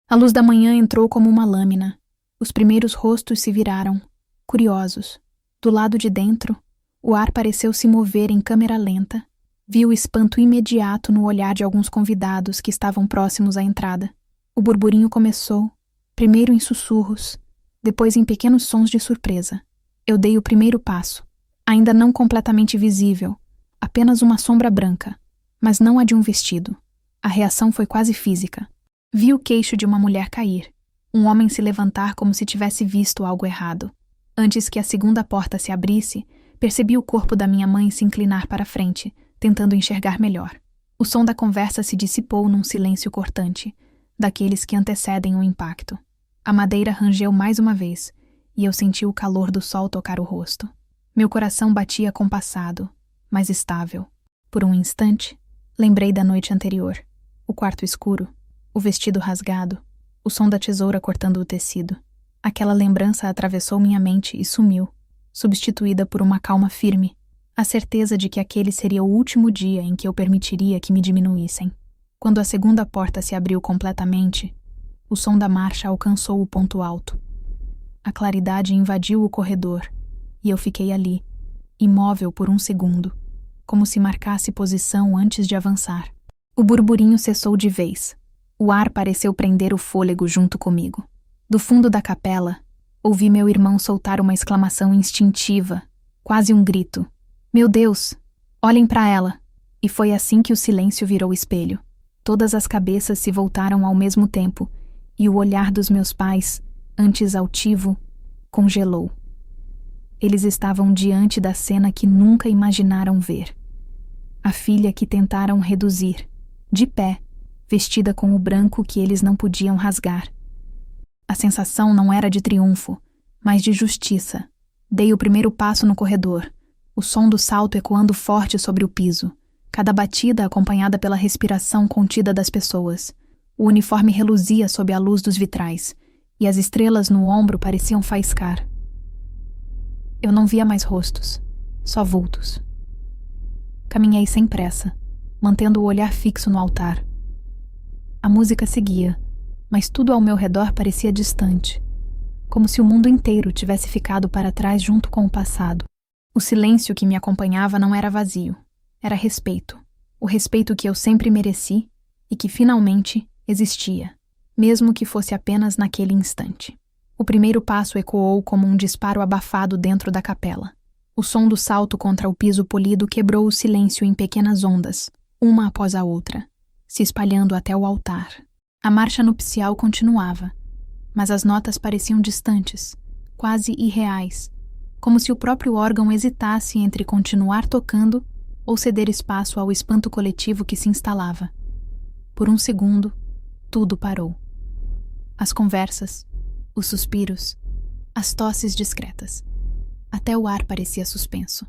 A luz da manhã entrou como uma lâmina. Os primeiros rostos se viraram, curiosos. Do lado de dentro, o ar pareceu se mover em câmera lenta. Vi o espanto imediato no olhar de alguns convidados que estavam próximos à entrada. O burburinho começou, primeiro em sussurros, depois em pequenos sons de surpresa. Eu dei o primeiro passo, ainda não completamente visível, apenas uma sombra branca, mas não a de um vestido. A reação foi quase física. Vi o queixo de uma mulher cair, um homem se levantar como se tivesse visto algo errado. Antes que a segunda porta se abrisse, percebi o corpo da minha mãe se inclinar para frente, tentando enxergar melhor. O som da conversa se dissipou num silêncio cortante, daqueles que antecedem o impacto. A madeira rangeu mais uma vez, e eu senti o calor do sol tocar o rosto. Meu coração batia compassado, mas estável. Por um instante, lembrei da noite anterior. O quarto escuro, o vestido rasgado, o som da tesoura cortando o tecido. Aquela lembrança atravessou minha mente e sumiu, substituída por uma calma firme, a certeza de que aquele seria o último dia em que eu permitiria que me diminuíssem. Quando a segunda porta se abriu completamente, o som da marcha alcançou o ponto alto. A claridade invadiu o corredor, e eu fiquei ali, imóvel por um segundo, como se marcasse posição antes de avançar. O burburinho cessou de vez. O ar pareceu prender o fôlego junto comigo. Do fundo da capela, ouvi meu irmão soltar uma exclamação instintiva, quase um grito. Meu Deus! Olhem para ela! E foi assim que o silêncio virou espelho. Todas as cabeças se voltaram ao mesmo tempo, e o olhar dos meus pais, antes altivo, congelou. Eles estavam diante da cena que nunca imaginaram ver. A filha que tentaram reduzir, de pé, vestida com o branco que eles não podiam rasgar. A sensação não era de triunfo, mas de justiça. Dei o primeiro passo no corredor, o som do salto ecoando forte sobre o piso, cada batida acompanhada pela respiração contida das pessoas. O uniforme reluzia sob a luz dos vitrais, e as estrelas no ombro pareciam faiscar. Eu não via mais rostos, só vultos. Caminhei sem pressa, mantendo o olhar fixo no altar. A música seguia, mas tudo ao meu redor parecia distante, como se o mundo inteiro tivesse ficado para trás junto com o passado. O silêncio que me acompanhava não era vazio, era respeito. O respeito que eu sempre mereci e que finalmente existia, mesmo que fosse apenas naquele instante. O primeiro passo ecoou como um disparo abafado dentro da capela. O som do salto contra o piso polido quebrou o silêncio em pequenas ondas, uma após a outra, se espalhando até o altar. A marcha nupcial continuava, mas as notas pareciam distantes, quase irreais, como se o próprio órgão hesitasse entre continuar tocando ou ceder espaço ao espanto coletivo que se instalava. Por um segundo, tudo parou. As conversas, os suspiros, as tosses discretas. Até o ar parecia suspenso.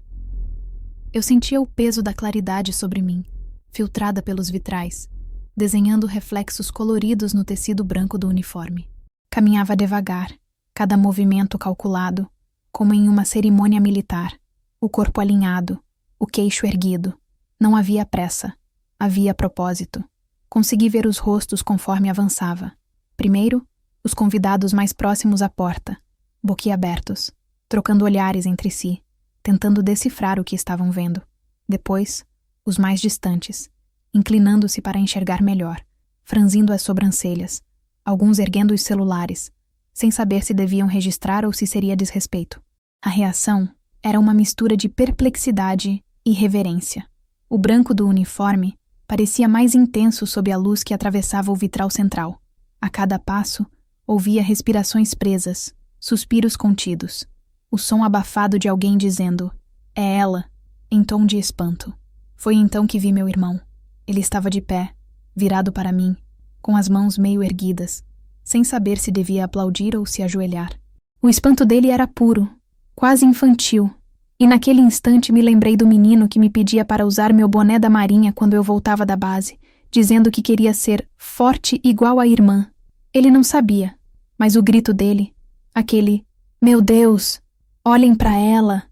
Eu sentia o peso da claridade sobre mim, filtrada pelos vitrais, desenhando reflexos coloridos no tecido branco do uniforme. Caminhava devagar, cada movimento calculado, como em uma cerimônia militar, o corpo alinhado, o queixo erguido. Não havia pressa, havia propósito. Consegui ver os rostos conforme avançava. Primeiro, os convidados mais próximos à porta, boquiabertos, trocando olhares entre si, tentando decifrar o que estavam vendo. Depois, os mais distantes, inclinando-se para enxergar melhor, franzindo as sobrancelhas, alguns erguendo os celulares, sem saber se deviam registrar ou se seria desrespeito. A reação era uma mistura de perplexidade e reverência. O branco do uniforme parecia mais intenso sob a luz que atravessava o vitral central. A cada passo, ouvia respirações presas, Suspiros contidos. O som abafado de alguém dizendo: "É ela", em tom de espanto. Foi então que vi meu irmão. Ele estava de pé, virado para mim, com as mãos meio erguidas, sem saber se devia aplaudir ou se ajoelhar. O espanto dele era puro, quase infantil, e naquele instante me lembrei do menino que me pedia para usar meu boné da marinha quando eu voltava da base, dizendo que queria ser forte igual a irmã. Ele não sabia, mas o grito dele, aquele "Meu Deus, olhem para ela",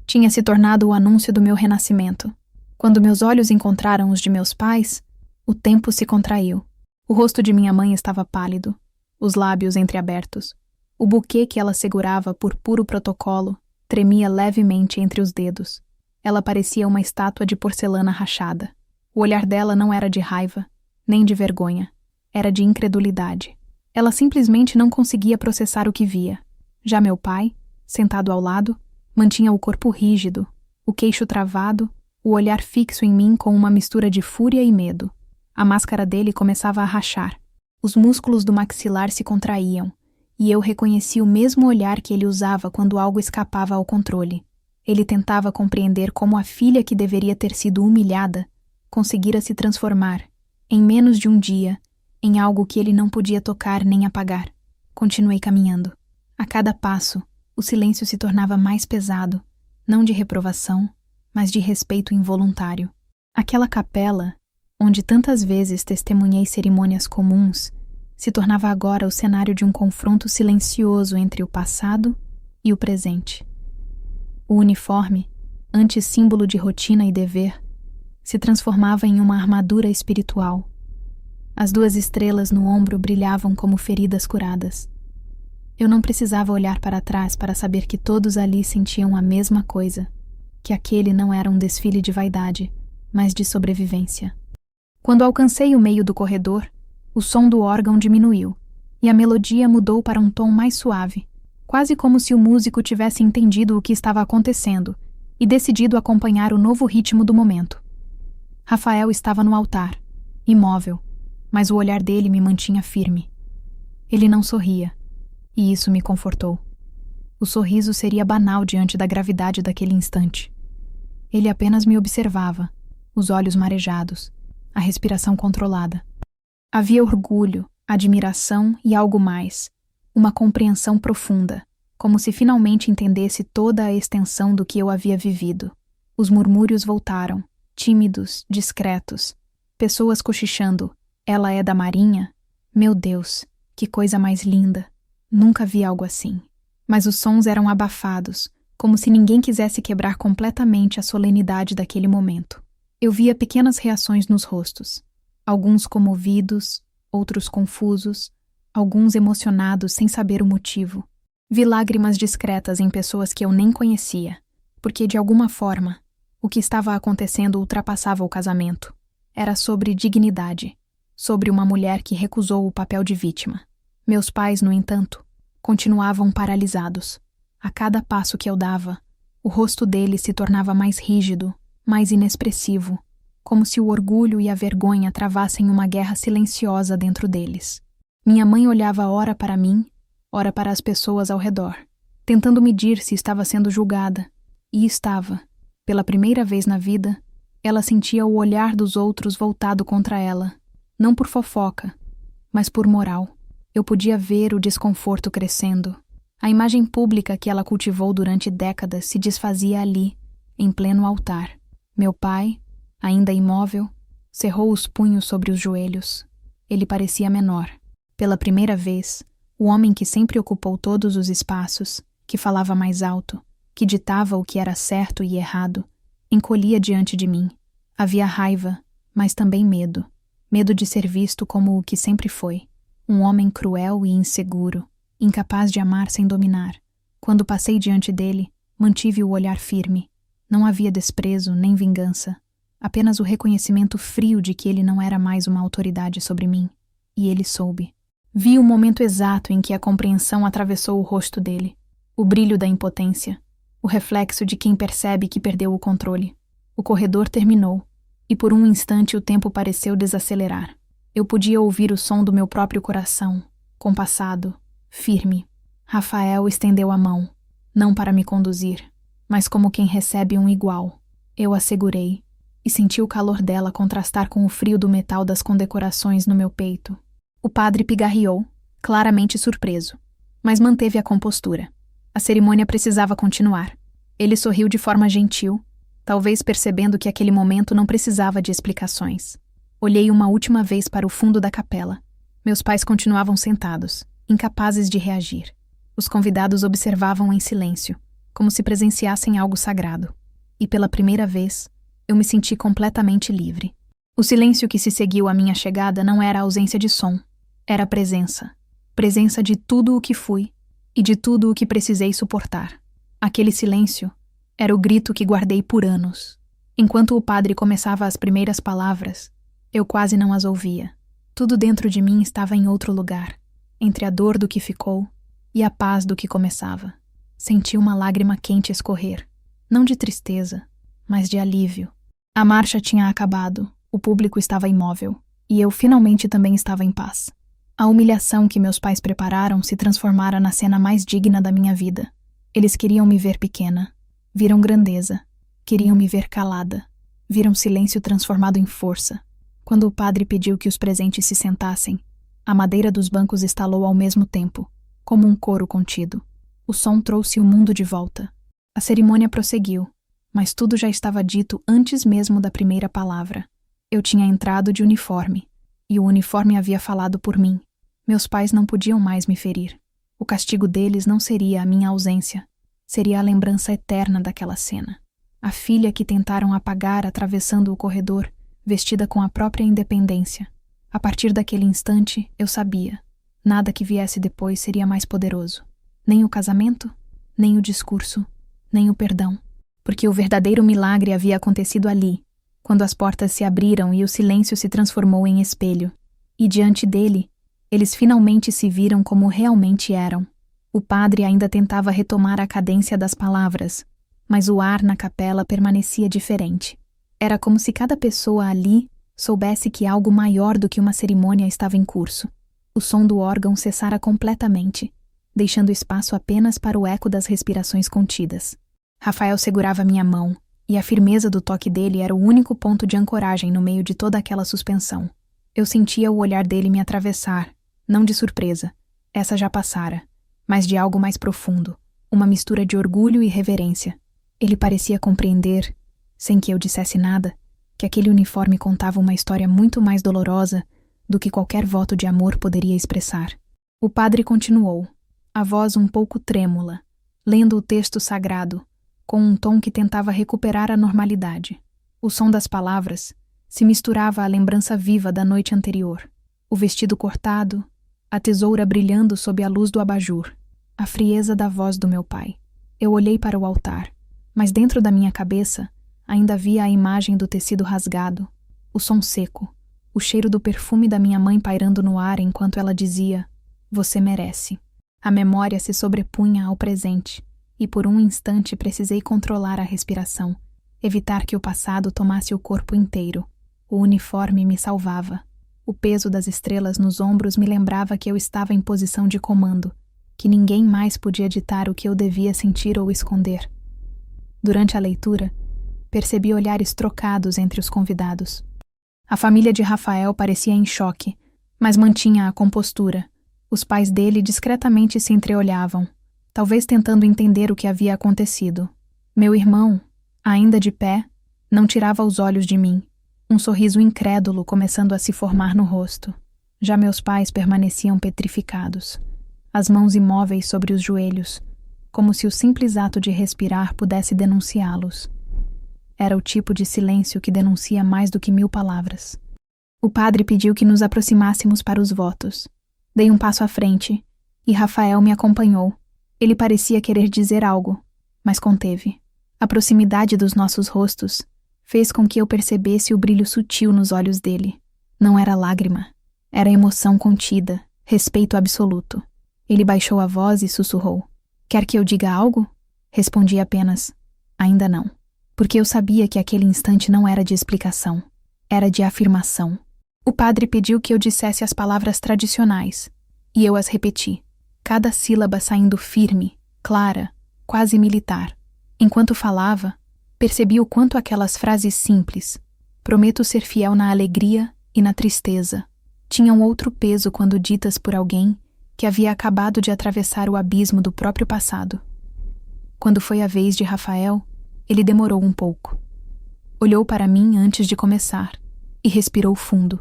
tinha se tornado o anúncio do meu renascimento. Quando meus olhos encontraram os de meus pais, o tempo se contraiu. O rosto de minha mãe estava pálido, os lábios entreabertos. O buquê que ela segurava por puro protocolo tremia levemente entre os dedos. Ela parecia uma estátua de porcelana rachada. O olhar dela não era de raiva, nem de vergonha. Era de incredulidade. Ela simplesmente não conseguia processar o que via. Já meu pai, sentado ao lado, mantinha o corpo rígido, o queixo travado, o olhar fixo em mim com uma mistura de fúria e medo. A máscara dele começava a rachar. Os músculos do maxilar se contraíam, e eu reconheci o mesmo olhar que ele usava quando algo escapava ao controle. Ele tentava compreender como a filha que deveria ter sido humilhada conseguira se transformar, em menos de um dia, em algo que ele não podia tocar nem apagar. Continuei caminhando. A cada passo, o silêncio se tornava mais pesado, não de reprovação, mas de respeito involuntário. Aquela capela, onde tantas vezes testemunhei cerimônias comuns, se tornava agora o cenário de um confronto silencioso entre o passado e o presente. O uniforme, antes símbolo de rotina e dever, se transformava em uma armadura espiritual. As 2 estrelas no ombro brilhavam como feridas curadas. Eu não precisava olhar para trás para saber que todos ali sentiam a mesma coisa, que aquele não era um desfile de vaidade, mas de sobrevivência. Quando alcancei o meio do corredor, o som do órgão diminuiu, e a melodia mudou para um tom mais suave, quase como se o músico tivesse entendido o que estava acontecendo e decidido acompanhar o novo ritmo do momento. Rafael estava no altar, imóvel, mas o olhar dele me mantinha firme. Ele não sorria, e isso me confortou. O sorriso seria banal diante da gravidade daquele instante. Ele apenas me observava, os olhos marejados, a respiração controlada. Havia orgulho, admiração e algo mais, uma compreensão profunda, como se finalmente entendesse toda a extensão do que eu havia vivido. Os murmúrios voltaram, tímidos, discretos. Pessoas cochichando: "Ela é da Marinha? Meu Deus, que coisa mais linda! Nunca vi algo assim." Mas os sons eram abafados, como se ninguém quisesse quebrar completamente a solenidade daquele momento. Eu via pequenas reações nos rostos. Alguns comovidos, outros confusos, alguns emocionados sem saber o motivo. Vi lágrimas discretas em pessoas que eu nem conhecia, porque de alguma forma, o que estava acontecendo ultrapassava o casamento. Era sobre dignidade, sobre uma mulher que recusou o papel de vítima. Meus pais, no entanto, continuavam paralisados. A cada passo que eu dava, o rosto deles se tornava mais rígido, mais inexpressivo, como se o orgulho e a vergonha travassem uma guerra silenciosa dentro deles. Minha mãe olhava ora para mim, ora para as pessoas ao redor, tentando medir se estava sendo julgada. E estava. Pela primeira vez na vida, ela sentia o olhar dos outros voltado contra ela, não por fofoca, mas por moral. Eu podia ver o desconforto crescendo. A imagem pública que ela cultivou durante décadas se desfazia ali, em pleno altar. Meu pai, ainda imóvel, cerrou os punhos sobre os joelhos. Ele parecia menor. Pela primeira vez, o homem que sempre ocupou todos os espaços, que falava mais alto, que ditava o que era certo e errado, encolhia diante de mim. Havia raiva, mas também medo. Medo de ser visto como o que sempre foi. Um homem cruel e inseguro, incapaz de amar sem dominar. Quando passei diante dele, mantive o olhar firme. Não havia desprezo nem vingança, apenas o reconhecimento frio de que ele não era mais uma autoridade sobre mim. E ele soube. Vi o momento exato em que a compreensão atravessou o rosto dele, o brilho da impotência, o reflexo de quem percebe que perdeu o controle. O corredor terminou, e por um instante o tempo pareceu desacelerar. Eu podia ouvir o som do meu próprio coração, compassado, firme. Rafael estendeu a mão, não para me conduzir, mas como quem recebe um igual. Eu a segurei e senti o calor dela contrastar com o frio do metal das condecorações no meu peito. O padre pigarreou, claramente surpreso, mas manteve a compostura. A cerimônia precisava continuar. Ele sorriu de forma gentil, talvez percebendo que aquele momento não precisava de explicações. Olhei uma última vez para o fundo da capela. Meus pais continuavam sentados, incapazes de reagir. Os convidados observavam em silêncio, como se presenciassem algo sagrado. E pela primeira vez, eu me senti completamente livre. O silêncio que se seguiu à minha chegada não era a ausência de som, era a presença. Presença de tudo o que fui e de tudo o que precisei suportar. Aquele silêncio era o grito que guardei por anos. Enquanto o padre começava as primeiras palavras, eu quase não as ouvia. Tudo dentro de mim estava em outro lugar, entre a dor do que ficou e a paz do que começava. Senti uma lágrima quente escorrer, não de tristeza, mas de alívio. A marcha tinha acabado, o público estava imóvel, e eu finalmente também estava em paz. A humilhação que meus pais prepararam se transformara na cena mais digna da minha vida. Eles queriam me ver pequena, viram grandeza, queriam me ver calada, viram silêncio transformado em força. Quando o padre pediu que os presentes se sentassem, a madeira dos bancos estalou ao mesmo tempo, como um coro contido. O som trouxe o mundo de volta. A cerimônia prosseguiu, mas tudo já estava dito antes mesmo da primeira palavra. Eu tinha entrado de uniforme, e o uniforme havia falado por mim. Meus pais não podiam mais me ferir. O castigo deles não seria a minha ausência, seria a lembrança eterna daquela cena. A filha que tentaram apagar atravessando o corredor, vestida com a própria independência. A partir daquele instante, eu sabia. Nada que viesse depois seria mais poderoso. Nem o casamento, nem o discurso, nem o perdão. Porque o verdadeiro milagre havia acontecido ali, quando as portas se abriram e o silêncio se transformou em espelho. E diante dele, eles finalmente se viram como realmente eram. O padre ainda tentava retomar a cadência das palavras, mas o ar na capela permanecia diferente. Era como se cada pessoa ali soubesse que algo maior do que uma cerimônia estava em curso. O som do órgão cessara completamente, deixando espaço apenas para o eco das respirações contidas. Rafael segurava minha mão, e a firmeza do toque dele era o único ponto de ancoragem no meio de toda aquela suspensão. Eu sentia o olhar dele me atravessar, não de surpresa, essa já passara, mas de algo mais profundo, uma mistura de orgulho e reverência. Ele parecia compreender, sem que eu dissesse nada, que aquele uniforme contava uma história muito mais dolorosa do que qualquer voto de amor poderia expressar. O padre continuou, a voz um pouco trêmula, lendo o texto sagrado, com um tom que tentava recuperar a normalidade. O som das palavras se misturava à lembrança viva da noite anterior. O vestido cortado, a tesoura brilhando sob a luz do abajur, a frieza da voz do meu pai. Eu olhei para o altar, mas dentro da minha cabeça ainda havia a imagem do tecido rasgado, o som seco, o cheiro do perfume da minha mãe pairando no ar enquanto ela dizia: "Você merece". A memória se sobrepunha ao presente, e por um instante precisei controlar a respiração, evitar que o passado tomasse o corpo inteiro. O uniforme me salvava. O peso das estrelas nos ombros me lembrava que eu estava em posição de comando, que ninguém mais podia ditar o que eu devia sentir ou esconder. Durante a leitura, percebi olhares trocados entre os convidados. A família de Rafael parecia em choque, mas mantinha a compostura. Os pais dele discretamente se entreolhavam, talvez tentando entender o que havia acontecido. Meu irmão, ainda de pé, não tirava os olhos de mim, um sorriso incrédulo começando a se formar no rosto. Já meus pais permaneciam petrificados, as mãos imóveis sobre os joelhos, como se o simples ato de respirar pudesse denunciá-los. Era o tipo de silêncio que denuncia mais do que 1000 palavras. O padre pediu que nos aproximássemos para os votos. Dei um passo à frente, e Rafael me acompanhou. Ele parecia querer dizer algo, mas conteve. A proximidade dos nossos rostos fez com que eu percebesse o brilho sutil nos olhos dele. Não era lágrima, era emoção contida, respeito absoluto. Ele baixou a voz e sussurrou: "Quer que eu diga algo?" Respondi apenas: "Ainda não." Porque eu sabia que aquele instante não era de explicação, era de afirmação. O padre pediu que eu dissesse as palavras tradicionais, e eu as repeti. cada sílaba saindo firme, clara, quase militar. Enquanto falava, percebi o quanto aquelas frases simples, prometo ser fiel na alegria e na tristeza, tinham outro peso quando ditas por alguém que havia acabado de atravessar o abismo do próprio passado. Quando foi a vez de Rafael, ele demorou um pouco. Olhou para mim antes de começar e respirou fundo.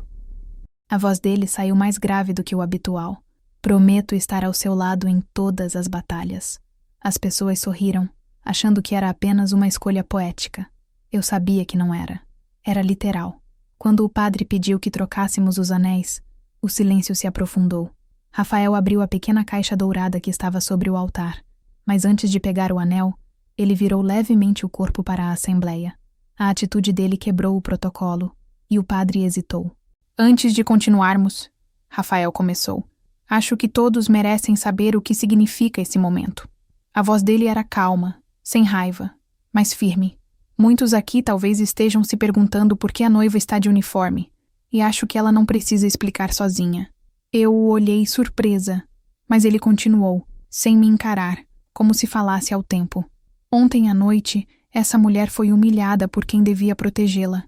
A voz dele saiu mais grave do que o habitual. Prometo estar ao seu lado em todas as batalhas. As pessoas sorriram, achando que era apenas uma escolha poética. Eu sabia que não era. Era literal. Quando o padre pediu que trocássemos os anéis, o silêncio se aprofundou. Rafael abriu a pequena caixa dourada que estava sobre o altar, mas antes de pegar o anel, ele virou levemente o corpo para a assembleia. A atitude dele quebrou o protocolo, e o padre hesitou. Antes de continuarmos, Rafael começou, acho que todos merecem saber o que significa esse momento. A voz dele era calma, sem raiva, mas firme. Muitos aqui talvez estejam se perguntando por que a noiva está de uniforme, e acho que ela não precisa explicar sozinha. Eu o olhei surpresa, mas ele continuou, sem me encarar, como se falasse ao tempo. Ontem à noite, essa mulher foi humilhada por quem devia protegê-la.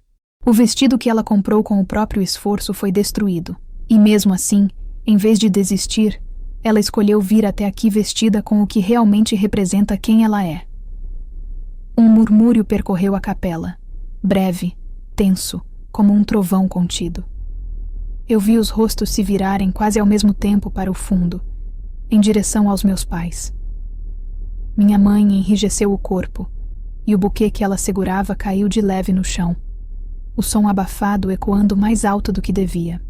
O vestido que ela comprou com o próprio esforço foi destruído, e mesmo assim, em vez de desistir, ela escolheu vir até aqui vestida com o que realmente representa quem ela é. Um murmúrio percorreu a capela, breve, tenso, como um trovão contido. Eu vi os rostos se virarem quase ao mesmo tempo para o fundo, em direção aos meus pais. Minha mãe enrijeceu o corpo, e o buquê que ela segurava caiu de leve no chão, o som abafado ecoando mais alto do que devia.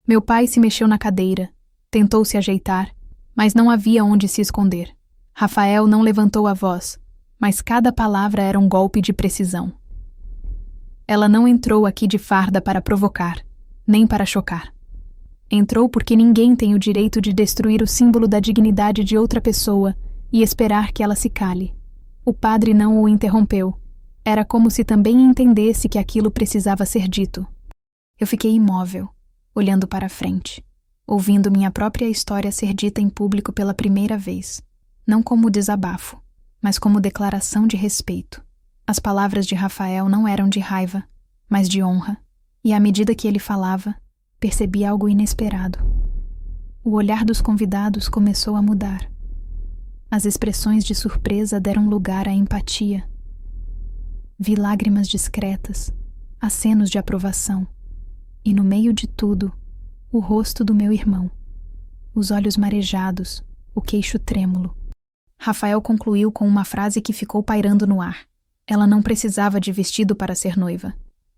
Meu pai se mexeu na cadeira, tentou se ajeitar, mas não havia onde se esconder. Rafael não levantou a voz, mas cada palavra era um golpe de precisão. Ela não entrou aqui de farda para provocar, nem para chocar. Entrou porque ninguém tem o direito de destruir o símbolo da dignidade de outra pessoa e esperar que ela se cale. O padre não o interrompeu. Era como se também entendesse que aquilo precisava ser dito. Eu fiquei imóvel, olhando para a frente, ouvindo minha própria história ser dita em público pela primeira vez, não como desabafo, mas como declaração de respeito. As palavras de Rafael não eram de raiva, mas de honra, e à medida que ele falava, percebi algo inesperado. O olhar dos convidados começou a mudar. As expressões de surpresa deram lugar à empatia. Vi lágrimas discretas, acenos de aprovação, e no meio de tudo, o rosto do meu irmão, os olhos marejados, o queixo trêmulo. Rafael concluiu com uma frase que ficou pairando no ar. Ela não precisava de vestido para ser noiva.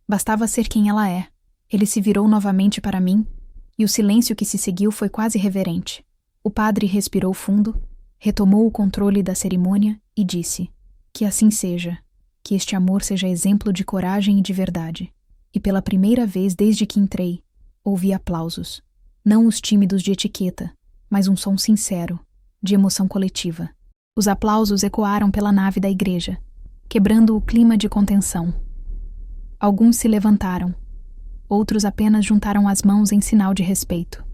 Bastava ser quem ela é. Ele se virou novamente para mim, e o silêncio que se seguiu foi quase reverente. O padre respirou fundo, retomou o controle da cerimônia e disse: que assim seja, que este amor seja exemplo de coragem e de verdade. E pela primeira vez desde que entrei, ouvi aplausos. Não os tímidos de etiqueta, mas um som sincero, de emoção coletiva. Os aplausos ecoaram pela nave da igreja, quebrando o clima de contenção. Alguns se levantaram, outros apenas juntaram as mãos em sinal de respeito.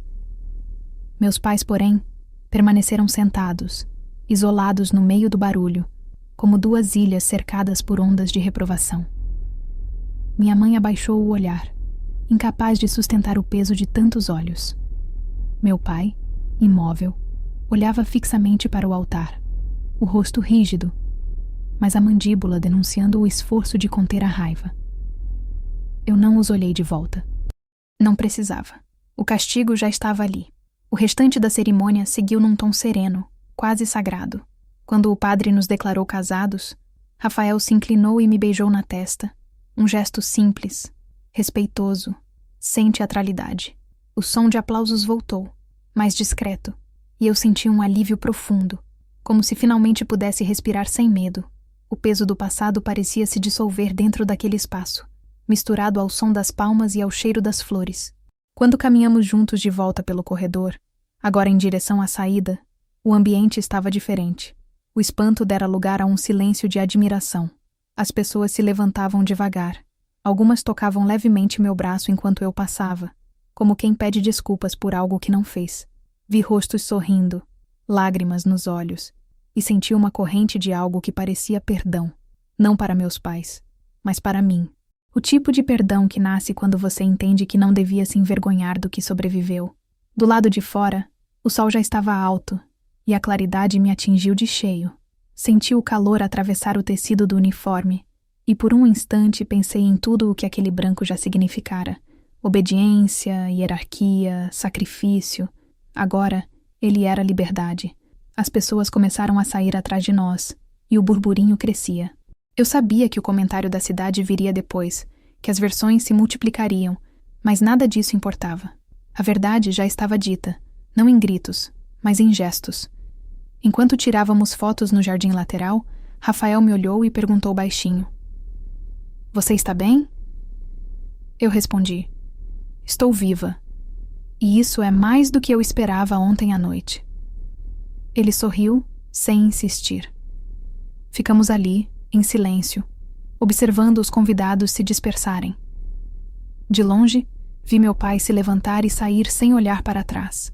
Meus pais, porém, permaneceram sentados, isolados no meio do barulho, como duas ilhas cercadas por ondas de reprovação. Minha mãe abaixou o olhar, incapaz de sustentar o peso de tantos olhos. Meu pai, imóvel, olhava fixamente para o altar, o rosto rígido, mas a mandíbula denunciando o esforço de conter a raiva. Eu não os olhei de volta. Não precisava. O castigo já estava ali. O restante da cerimônia seguiu num tom sereno, quase sagrado. Quando o padre nos declarou casados, Rafael se inclinou e me beijou na testa. Um gesto simples, respeitoso, sem teatralidade. O som de aplausos voltou, mais discreto, e eu senti um alívio profundo, como se finalmente pudesse respirar sem medo. O peso do passado parecia se dissolver dentro daquele espaço, misturado ao som das palmas e ao cheiro das flores. Quando caminhamos juntos de volta pelo corredor, agora em direção à saída, o ambiente estava diferente. O espanto dera lugar a um silêncio de admiração. As pessoas se levantavam devagar. Algumas tocavam levemente meu braço enquanto eu passava, como quem pede desculpas por algo que não fez. Vi rostos sorrindo, lágrimas nos olhos, e senti uma corrente de algo que parecia perdão, não para meus pais, mas para mim. O tipo de perdão que nasce quando você entende que não devia se envergonhar do que sobreviveu. Do lado de fora, o sol já estava alto, e a claridade me atingiu de cheio. Senti o calor atravessar o tecido do uniforme, e por um instante pensei em tudo o que aquele branco já significara. Obediência, hierarquia, sacrifício. Agora, ele era liberdade. As pessoas começaram a sair atrás de nós, e o burburinho crescia. Eu sabia que o comentário da cidade viria depois, que as versões se multiplicariam, mas nada disso importava. A verdade já estava dita, não em gritos, mas em gestos. Enquanto tirávamos fotos no jardim lateral, Rafael me olhou e perguntou baixinho: "Você está bem?" Eu respondi: "Estou viva. E isso é mais do que eu esperava ontem à noite." Ele sorriu, sem insistir. Ficamos ali, em silêncio, observando os convidados se dispersarem. De longe, vi meu pai se levantar e sair sem olhar para trás.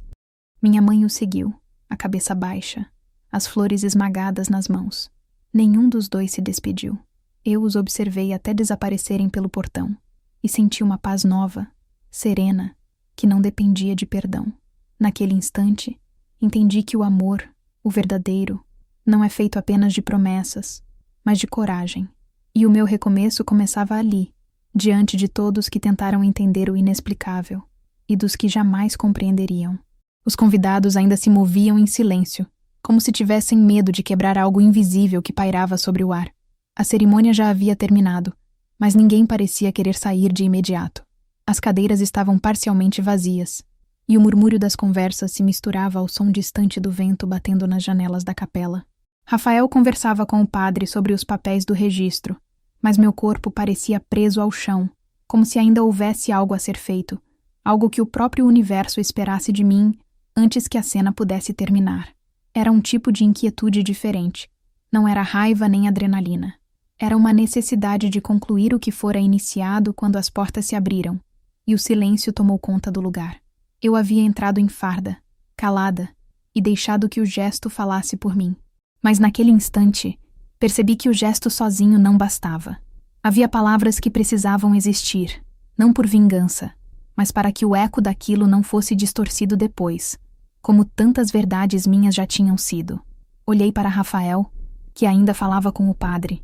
Minha mãe o seguiu, a cabeça baixa, as flores esmagadas nas mãos. Nenhum dos dois se despediu. Eu os observei até desaparecerem pelo portão e senti uma paz nova, serena, que não dependia de perdão. Naquele instante, entendi que o amor, o verdadeiro, não é feito apenas de promessas, mas de coragem. E o meu recomeço começava ali, diante de todos que tentaram entender o inexplicável e dos que jamais compreenderiam. Os convidados ainda se moviam em silêncio, como se tivessem medo de quebrar algo invisível que pairava sobre o ar. A cerimônia já havia terminado, mas ninguém parecia querer sair de imediato. As cadeiras estavam parcialmente vazias, e o murmúrio das conversas se misturava ao som distante do vento batendo nas janelas da capela. Rafael conversava com o padre sobre os papéis do registro, mas meu corpo parecia preso ao chão, como se ainda houvesse algo a ser feito, algo que o próprio universo esperasse de mim antes que a cena pudesse terminar. Era um tipo de inquietude diferente. Não era raiva nem adrenalina. Era uma necessidade de concluir o que fora iniciado quando as portas se abriram, e o silêncio tomou conta do lugar. Eu havia entrado em farda, calada, e deixado que o gesto falasse por mim. Mas naquele instante, percebi que o gesto sozinho não bastava. Havia palavras que precisavam existir, não por vingança, mas para que o eco daquilo não fosse distorcido depois, como tantas verdades minhas já tinham sido. Olhei para Rafael, que ainda falava com o padre,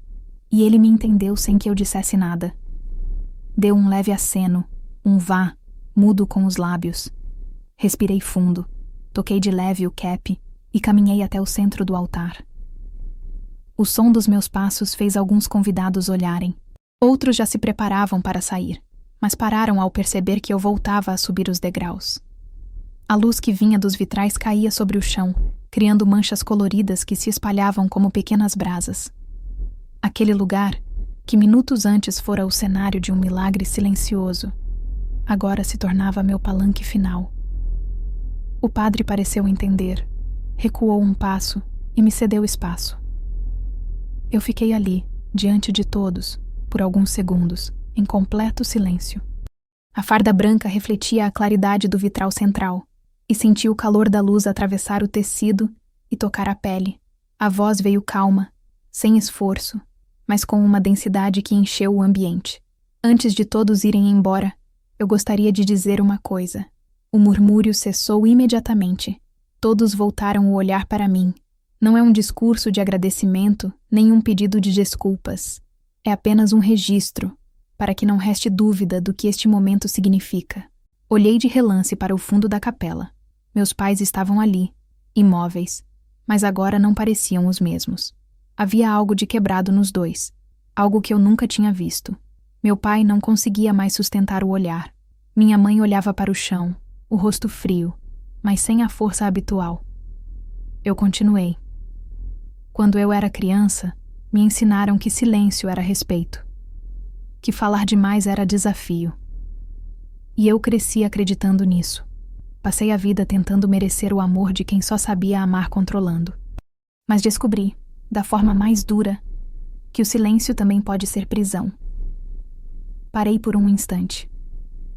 e ele me entendeu sem que eu dissesse nada. Deu um leve aceno, um vá, mudo com os lábios. Respirei fundo, toquei de leve o cap e caminhei até o centro do altar. O som dos meus passos fez alguns convidados olharem. Outros já se preparavam para sair, mas pararam ao perceber que eu voltava a subir os degraus. A luz que vinha dos vitrais caía sobre o chão, criando manchas coloridas que se espalhavam como pequenas brasas. Aquele lugar, que minutos antes fora o cenário de um milagre silencioso, agora se tornava meu palanque final. O padre pareceu entender, recuou um passo e me cedeu espaço. Eu fiquei ali, diante de todos, por alguns segundos, em completo silêncio. A farda branca refletia a claridade do vitral central, e senti o calor da luz atravessar o tecido e tocar a pele. A voz veio calma, sem esforço, mas com uma densidade que encheu o ambiente. Antes de todos irem embora, eu gostaria de dizer uma coisa. O murmúrio cessou imediatamente. Todos voltaram o olhar para mim. Não é um discurso de agradecimento, nem um pedido de desculpas. É apenas um registro, para que não reste dúvida do que este momento significa. Olhei de relance para o fundo da capela. Meus pais estavam ali, imóveis, mas agora não pareciam os mesmos. Havia algo de quebrado nos dois, algo que eu nunca tinha visto. Meu pai não conseguia mais sustentar o olhar. Minha mãe olhava para o chão, o rosto frio, mas sem a força habitual. Eu continuei. Quando eu era criança, me ensinaram que silêncio era respeito, que falar demais era desafio. E eu cresci acreditando nisso. Passei a vida tentando merecer o amor de quem só sabia amar controlando. Mas descobri, da forma mais dura, que o silêncio também pode ser prisão. Parei por um instante.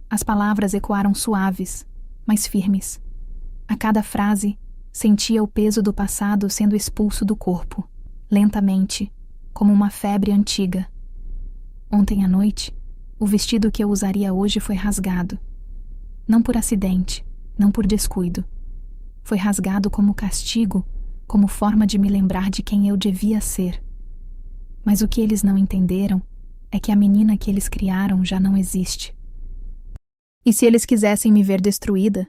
As palavras ecoaram suaves, mas firmes. A cada frase, Sentia o peso do passado sendo expulso do corpo, lentamente, como uma febre antiga. Ontem à noite, o vestido que eu usaria hoje foi rasgado. Não por acidente, não por descuido. Foi rasgado como castigo, como forma de me lembrar de quem eu devia ser. Mas o que eles não entenderam é que a menina que eles criaram já não existe. E se eles quisessem me ver destruída,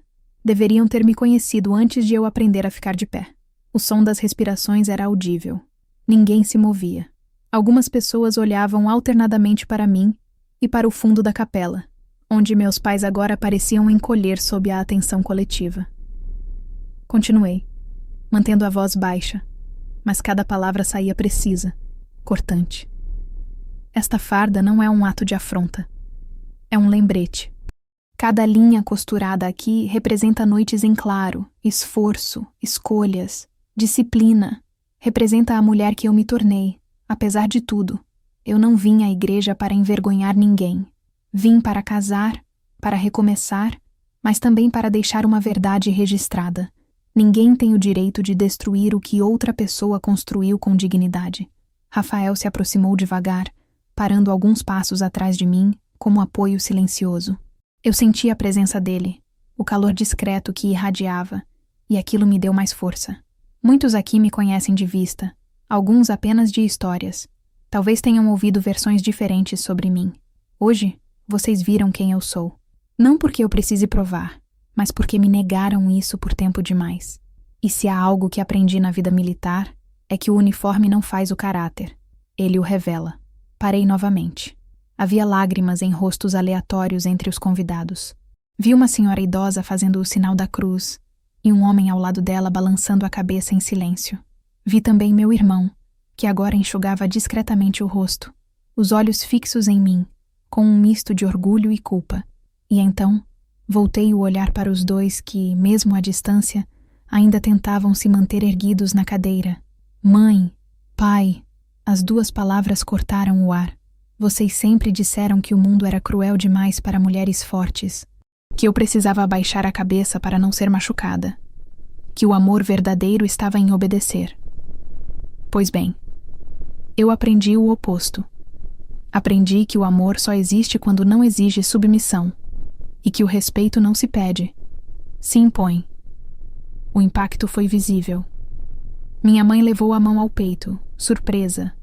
deveriam ter me conhecido antes de eu aprender a ficar de pé. O som das respirações era audível. Ninguém se movia. Algumas pessoas olhavam alternadamente para mim e para o fundo da capela, onde meus pais agora pareciam encolher sob a atenção coletiva. Continuei, mantendo a voz baixa, mas cada palavra saía precisa, cortante. Esta farda não é um ato de afronta. É um lembrete. Cada linha costurada aqui representa noites em claro, esforço, escolhas, disciplina. Representa a mulher que eu me tornei. Apesar de tudo, eu não vim à igreja para envergonhar ninguém. Vim para casar, para recomeçar, mas também para deixar uma verdade registrada. Ninguém tem o direito de destruir o que outra pessoa construiu com dignidade. Rafael se aproximou devagar, parando alguns passos atrás de mim, como apoio silencioso. Eu senti a presença dele, o calor discreto que irradiava, e aquilo me deu mais força. Muitos aqui me conhecem de vista, alguns apenas de histórias. Talvez tenham ouvido versões diferentes sobre mim. Hoje, vocês viram quem eu sou. Não porque eu precise provar, mas porque me negaram isso por tempo demais. E se há algo que aprendi na vida militar, é que o uniforme não faz o caráter. Ele o revela. Parei novamente. Havia lágrimas em rostos aleatórios entre os convidados. Vi uma senhora idosa fazendo o sinal da cruz e um homem ao lado dela balançando a cabeça em silêncio. Vi também meu irmão, que agora enxugava discretamente o rosto, os olhos fixos em mim, com um misto de orgulho e culpa. E então, voltei o olhar para os dois que, mesmo à distância, ainda tentavam se manter erguidos na cadeira. Mãe, pai, as duas palavras cortaram o ar. Vocês sempre disseram que o mundo era cruel demais para mulheres fortes, que eu precisava abaixar a cabeça para não ser machucada, que o amor verdadeiro estava em obedecer. Pois bem, eu aprendi o oposto. Aprendi que o amor só existe quando não exige submissão, e que o respeito não se pede, se impõe. O impacto foi visível. Minha mãe levou a mão ao peito, surpresa,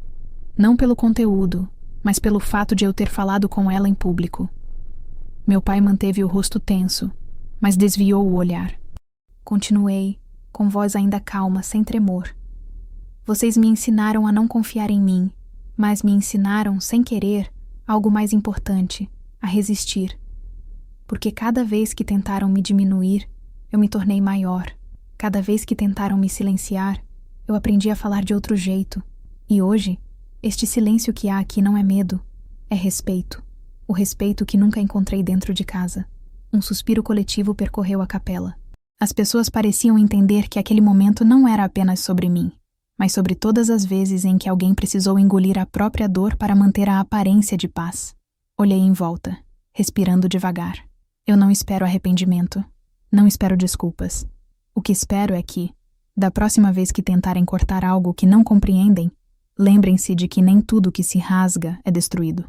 não pelo conteúdo, mas pelo fato de eu ter falado com ela em público. Meu pai manteve o rosto tenso, mas desviou o olhar. Continuei, com voz ainda calma, sem tremor. Vocês me ensinaram a não confiar em mim, mas me ensinaram, sem querer, algo mais importante, a resistir. Porque cada vez que tentaram me diminuir, eu me tornei maior. Cada vez que tentaram me silenciar, eu aprendi a falar de outro jeito. E hoje, este silêncio que há aqui não é medo, é respeito. O respeito que nunca encontrei dentro de casa. Um suspiro coletivo percorreu a capela. As pessoas pareciam entender que aquele momento não era apenas sobre mim, mas sobre todas as vezes em que alguém precisou engolir a própria dor para manter a aparência de paz. Olhei em volta, respirando devagar. Eu não espero arrependimento. Não espero desculpas. O que espero é que, da próxima vez que tentarem cortar algo que não compreendem, lembrem-se de que nem tudo que se rasga é destruído.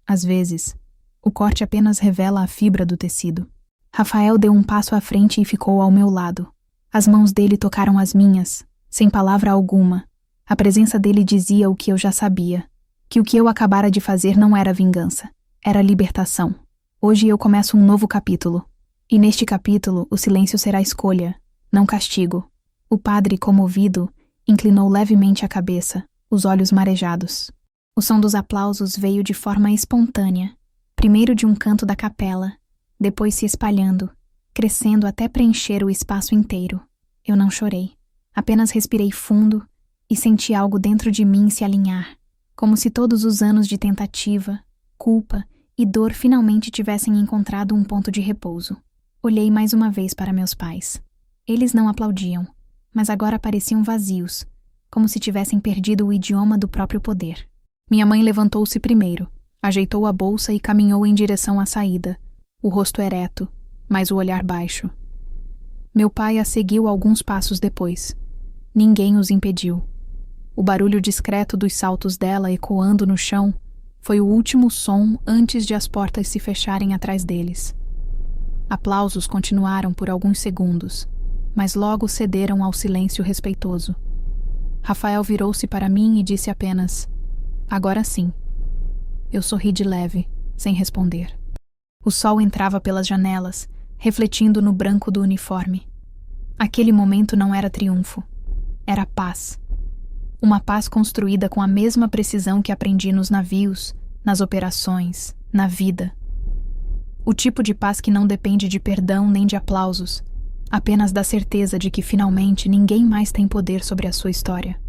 Às vezes, o corte apenas revela a fibra do tecido. Rafael deu um passo à frente e ficou ao meu lado. As mãos dele tocaram as minhas, sem palavra alguma. A presença dele dizia o que eu já sabia, que o que eu acabara de fazer não era vingança, era libertação. Hoje eu começo um novo capítulo. E neste capítulo, o silêncio será escolha, não castigo. O padre, comovido, inclinou levemente a cabeça, os olhos marejados. O som dos aplausos veio de forma espontânea, primeiro de um canto da capela, depois se espalhando, crescendo até preencher o espaço inteiro. Eu não chorei, apenas respirei fundo e senti algo dentro de mim se alinhar, como se todos os anos de tentativa, culpa e dor finalmente tivessem encontrado um ponto de repouso. Olhei mais uma vez para meus pais. Eles não aplaudiam, mas agora pareciam vazios, como se tivessem perdido o idioma do próprio poder. Minha mãe levantou-se primeiro, ajeitou a bolsa e caminhou em direção à saída, o rosto ereto, mas o olhar baixo. Meu pai a seguiu alguns passos depois. Ninguém os impediu. O barulho discreto dos saltos dela ecoando no chão foi o último som antes de as portas se fecharem atrás deles. Aplausos continuaram por alguns segundos, mas logo cederam ao silêncio respeitoso. Rafael virou-se para mim e disse apenas: "Agora sim." Eu sorri de leve, sem responder. O sol entrava pelas janelas, refletindo no branco do uniforme. Aquele momento não era triunfo, era paz. Uma paz construída com a mesma precisão que aprendi nos navios, nas operações, na vida. O tipo de paz que não depende de perdão nem de aplausos, apenas da certeza de que finalmente ninguém mais tem poder sobre a sua história.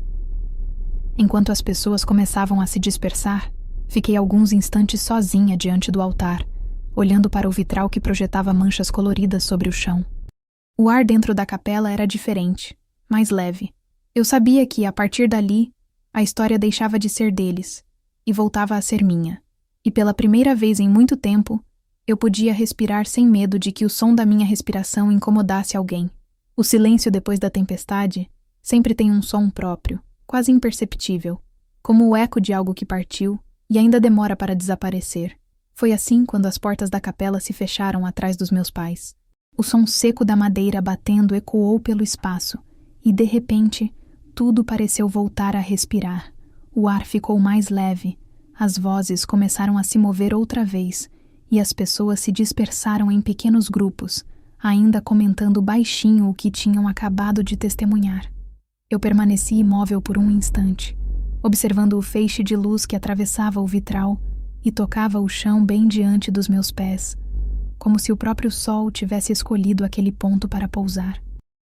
Enquanto as pessoas começavam a se dispersar, fiquei alguns instantes sozinha diante do altar, olhando para o vitral que projetava manchas coloridas sobre o chão. O ar dentro da capela era diferente, mais leve. Eu sabia que, a partir dali, a história deixava de ser deles e voltava a ser minha. E pela primeira vez em muito tempo, eu podia respirar sem medo de que o som da minha respiração incomodasse alguém. O silêncio depois da tempestade sempre tem um som próprio, quase imperceptível, como o eco de algo que partiu e ainda demora para desaparecer. Foi assim quando as portas da capela se fecharam atrás dos meus pais. O som seco da madeira batendo ecoou pelo espaço e, de repente, tudo pareceu voltar a respirar. O ar ficou mais leve, as vozes começaram a se mover outra vez e as pessoas se dispersaram em pequenos grupos, ainda comentando baixinho o que tinham acabado de testemunhar. Eu permaneci imóvel por um instante, observando o feixe de luz que atravessava o vitral e tocava o chão bem diante dos meus pés, como se o próprio sol tivesse escolhido aquele ponto para pousar.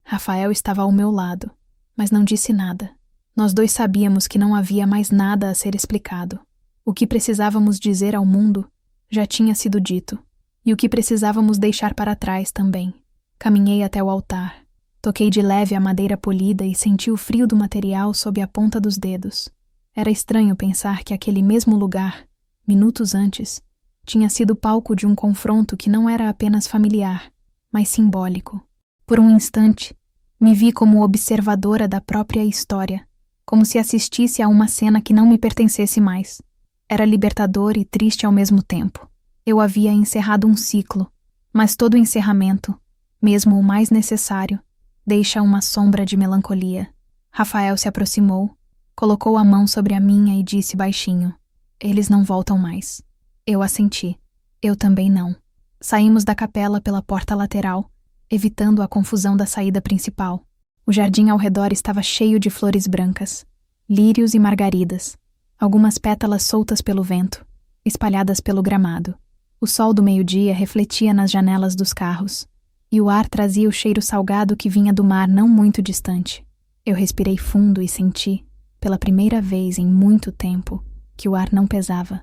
Rafael estava ao meu lado, mas não disse nada. Nós dois sabíamos que não havia mais nada a ser explicado. O que precisávamos dizer ao mundo já tinha sido dito, e o que precisávamos deixar para trás também. Caminhei até o altar. Toquei de leve a madeira polida e senti o frio do material sob a ponta dos dedos. Era estranho pensar que aquele mesmo lugar, minutos antes, tinha sido palco de um confronto que não era apenas familiar, mas simbólico. Por um instante, me vi como observadora da própria história, como se assistisse a uma cena que não me pertencesse mais. Era libertador e triste ao mesmo tempo. Eu havia encerrado um ciclo, mas todo encerramento, mesmo o mais necessário, deixa uma sombra de melancolia. Rafael se aproximou, colocou a mão sobre a minha e disse baixinho: "Eles não voltam mais." Eu assenti. Eu também não. Saímos da capela pela porta lateral, evitando a confusão da saída principal. O jardim ao redor estava cheio de flores brancas, lírios e margaridas, algumas pétalas soltas pelo vento, espalhadas pelo gramado. O sol do meio-dia refletia nas janelas dos carros, e o ar trazia o cheiro salgado que vinha do mar não muito distante. Eu respirei fundo e senti, pela primeira vez em muito tempo, que o ar não pesava.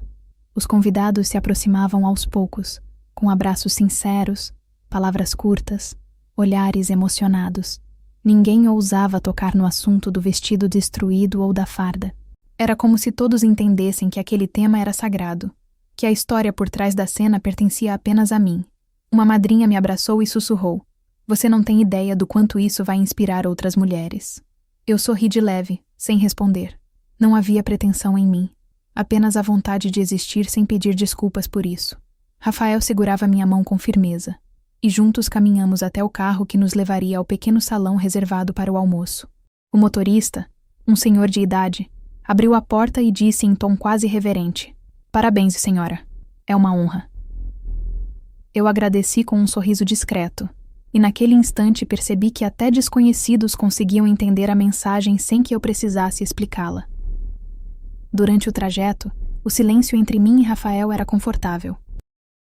Os convidados se aproximavam aos poucos, com abraços sinceros, palavras curtas, olhares emocionados. Ninguém ousava tocar no assunto do vestido destruído ou da farda. Era como se todos entendessem que aquele tema era sagrado, que a história por trás da cena pertencia apenas a mim. Uma madrinha me abraçou e sussurrou: "Você não tem ideia do quanto isso vai inspirar outras mulheres." Eu sorri de leve, sem responder. Não havia pretensão em mim, apenas a vontade de existir sem pedir desculpas por isso. Rafael segurava minha mão com firmeza, e juntos caminhamos até o carro que nos levaria ao pequeno salão reservado para o almoço. O motorista, um senhor de idade, abriu a porta e disse em tom quase reverente: "Parabéns, senhora. É uma honra." Eu agradeci com um sorriso discreto, e naquele instante percebi que até desconhecidos conseguiam entender a mensagem sem que eu precisasse explicá-la. Durante o trajeto, o silêncio entre mim e Rafael era confortável.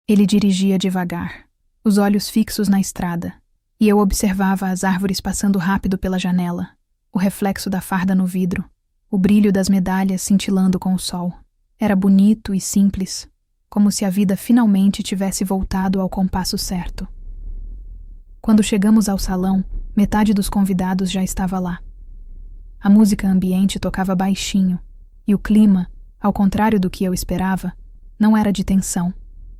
Ele dirigia devagar, os olhos fixos na estrada, e eu observava as árvores passando rápido pela janela, o reflexo da farda no vidro, o brilho das medalhas cintilando com o sol. Era bonito e simples, como se a vida finalmente tivesse voltado ao compasso certo. Quando chegamos ao salão, metade dos convidados já estava lá. A música ambiente tocava baixinho, e o clima, ao contrário do que eu esperava, não era de tensão,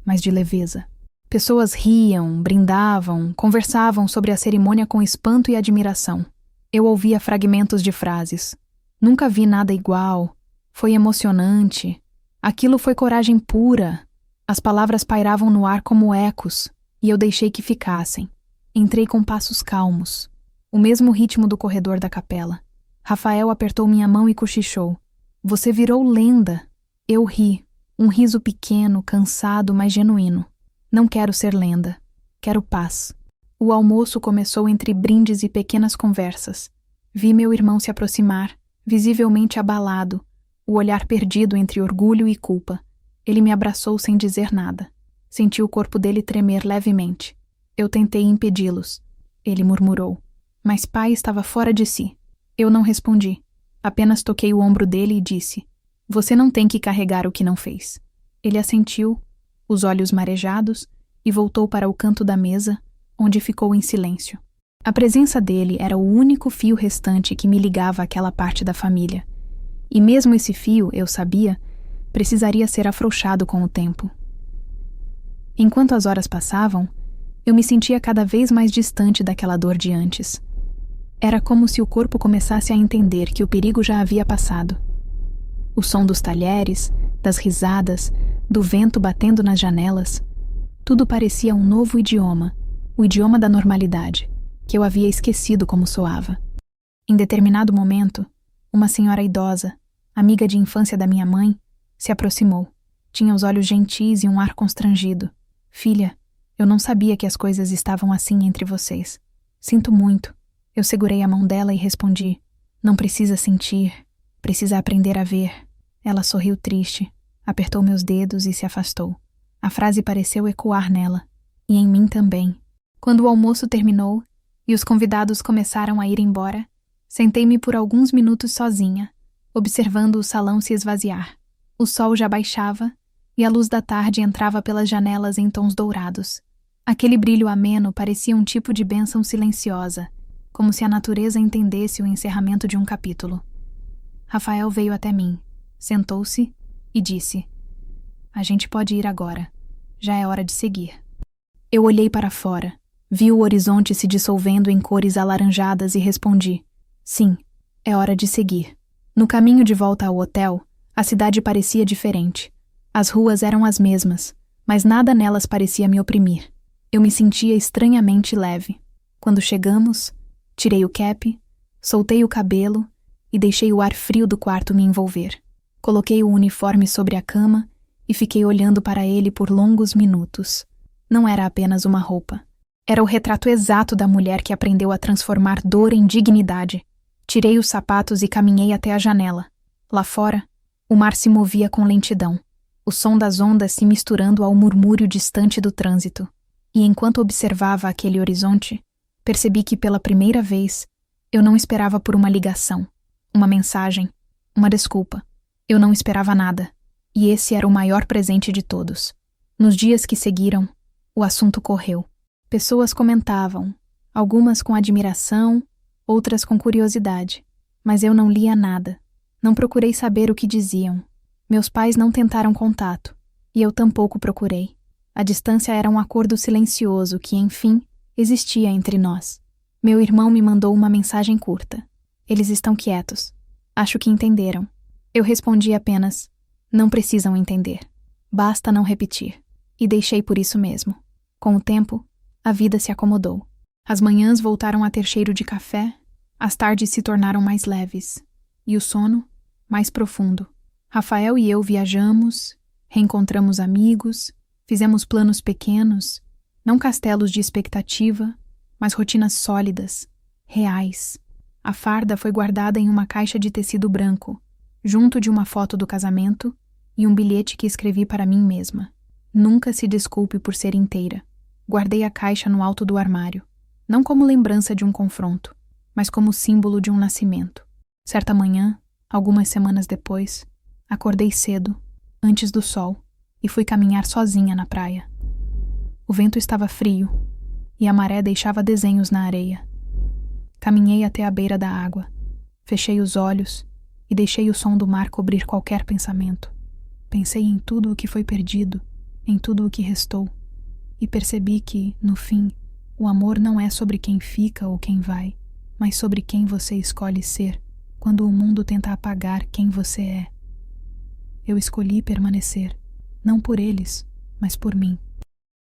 mas de leveza. Pessoas riam, brindavam, conversavam sobre a cerimônia com espanto e admiração. Eu ouvia fragmentos de frases. Nunca vi nada igual. Foi emocionante. Aquilo foi coragem pura. As palavras pairavam no ar como ecos, e eu deixei que ficassem. Entrei com passos calmos. O mesmo ritmo do corredor da capela. Rafael apertou minha mão e cochichou. Você virou lenda. Eu ri. Um riso pequeno, cansado, mas genuíno. Não quero ser lenda. Quero paz. O almoço começou entre brindes e pequenas conversas. Vi meu irmão se aproximar, visivelmente abalado, o olhar perdido entre orgulho e culpa. Ele me abraçou sem dizer nada. Senti o corpo dele tremer levemente. Eu tentei impedi-los. Ele murmurou. Mas pai estava fora de si. Eu não respondi. Apenas toquei o ombro dele e disse: Você não tem que carregar o que não fez. Ele assentiu, os olhos marejados, e voltou para o canto da mesa, onde ficou em silêncio. A presença dele era o único fio restante que me ligava àquela parte da família. E mesmo esse fio, eu sabia, precisaria ser afrouxado com o tempo. Enquanto as horas passavam, eu me sentia cada vez mais distante daquela dor de antes. Era como se o corpo começasse a entender que o perigo já havia passado. O som dos talheres, das risadas, do vento batendo nas janelas, tudo parecia um novo idioma, o idioma da normalidade, que eu havia esquecido como soava. Em determinado momento, uma senhora idosa, amiga de infância da minha mãe, se aproximou. Tinha os olhos gentis e um ar constrangido. Filha, eu não sabia que as coisas estavam assim entre vocês. Sinto muito. Eu segurei a mão dela e respondi: Não precisa sentir, precisa aprender a ver. Ela sorriu triste, apertou meus dedos e se afastou. A frase pareceu ecoar nela, e em mim também. Quando o almoço terminou e os convidados começaram a ir embora, sentei-me por alguns minutos sozinha, observando o salão se esvaziar. O sol já baixava e a luz da tarde entrava pelas janelas em tons dourados. Aquele brilho ameno parecia um tipo de bênção silenciosa, como se a natureza entendesse o encerramento de um capítulo. Rafael veio até mim, sentou-se e disse: A gente pode ir agora. Já é hora de seguir. Eu olhei para fora, vi o horizonte se dissolvendo em cores alaranjadas e respondi: Sim, é hora de seguir. No caminho de volta ao hotel, a cidade parecia diferente. As ruas eram as mesmas, mas nada nelas parecia me oprimir. Eu me sentia estranhamente leve. Quando chegamos, tirei o cap, soltei o cabelo e deixei o ar frio do quarto me envolver. Coloquei o uniforme sobre a cama e fiquei olhando para ele por longos minutos. Não era apenas uma roupa. Era o retrato exato da mulher que aprendeu a transformar dor em dignidade. Tirei os sapatos e caminhei até a janela. Lá fora, o mar se movia com lentidão, o som das ondas se misturando ao murmúrio distante do trânsito. E enquanto observava aquele horizonte, percebi que pela primeira vez eu não esperava por uma ligação, uma mensagem, uma desculpa. Eu não esperava nada, e esse era o maior presente de todos. Nos dias que seguiram, o assunto correu. Pessoas comentavam, algumas com admiração, outras com curiosidade, mas eu não lia nada. Não procurei saber o que diziam. Meus pais não tentaram contato, e eu tampouco procurei. A distância era um acordo silencioso que, enfim, existia entre nós. Meu irmão me mandou uma mensagem curta. Eles estão quietos. Acho que entenderam. Eu respondi apenas: Não precisam entender. Basta não repetir. E deixei por isso mesmo. Com o tempo, a vida se acomodou. As manhãs voltaram a ter cheiro de café, as tardes se tornaram mais leves, e o sono, mais profundo. Rafael e eu viajamos, reencontramos amigos, fizemos planos pequenos, não castelos de expectativa, mas rotinas sólidas, reais. A farda foi guardada em uma caixa de tecido branco, junto de uma foto do casamento e um bilhete que escrevi para mim mesma. Nunca se desculpe por ser inteira. Guardei a caixa no alto do armário, não como lembrança de um confronto, mas como símbolo de um nascimento. Certa manhã, algumas semanas depois, acordei cedo, antes do sol, e fui caminhar sozinha na praia. O vento estava frio, e a maré deixava desenhos na areia. Caminhei até a beira da água, fechei os olhos e deixei o som do mar cobrir qualquer pensamento. Pensei em tudo o que foi perdido, em tudo o que restou, e percebi que, no fim, o amor não é sobre quem fica ou quem vai, mas sobre quem você escolhe ser quando o mundo tenta apagar quem você é. Eu escolhi permanecer, não por eles, mas por mim.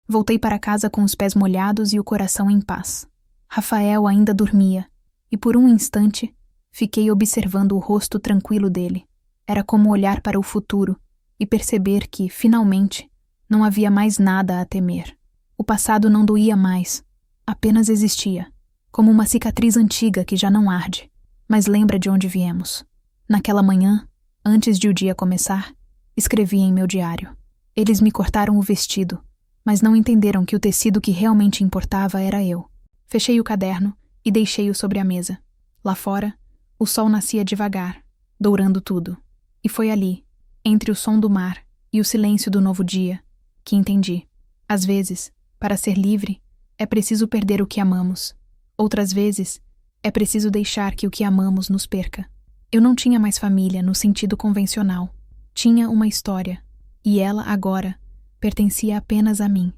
Voltei para casa com os pés molhados e o coração em paz. Rafael ainda dormia, e por um instante fiquei observando o rosto tranquilo dele. Era como olhar para o futuro e perceber que, finalmente, não havia mais nada a temer. O passado não doía mais, apenas existia, como uma cicatriz antiga que já não arde, mas lembra de onde viemos. Naquela manhã, antes de o dia começar, escrevi em meu diário. Eles me cortaram o vestido, mas não entenderam que o tecido que realmente importava era eu. Fechei o caderno e deixei-o sobre a mesa. Lá fora, o sol nascia devagar, dourando tudo. E foi ali, entre o som do mar e o silêncio do novo dia, que entendi. Às vezes, para ser livre, é preciso perder o que amamos. Outras vezes, é preciso deixar que o que amamos nos perca. Eu não tinha mais família no sentido convencional. Tinha uma história, e ela, agora, pertencia apenas a mim.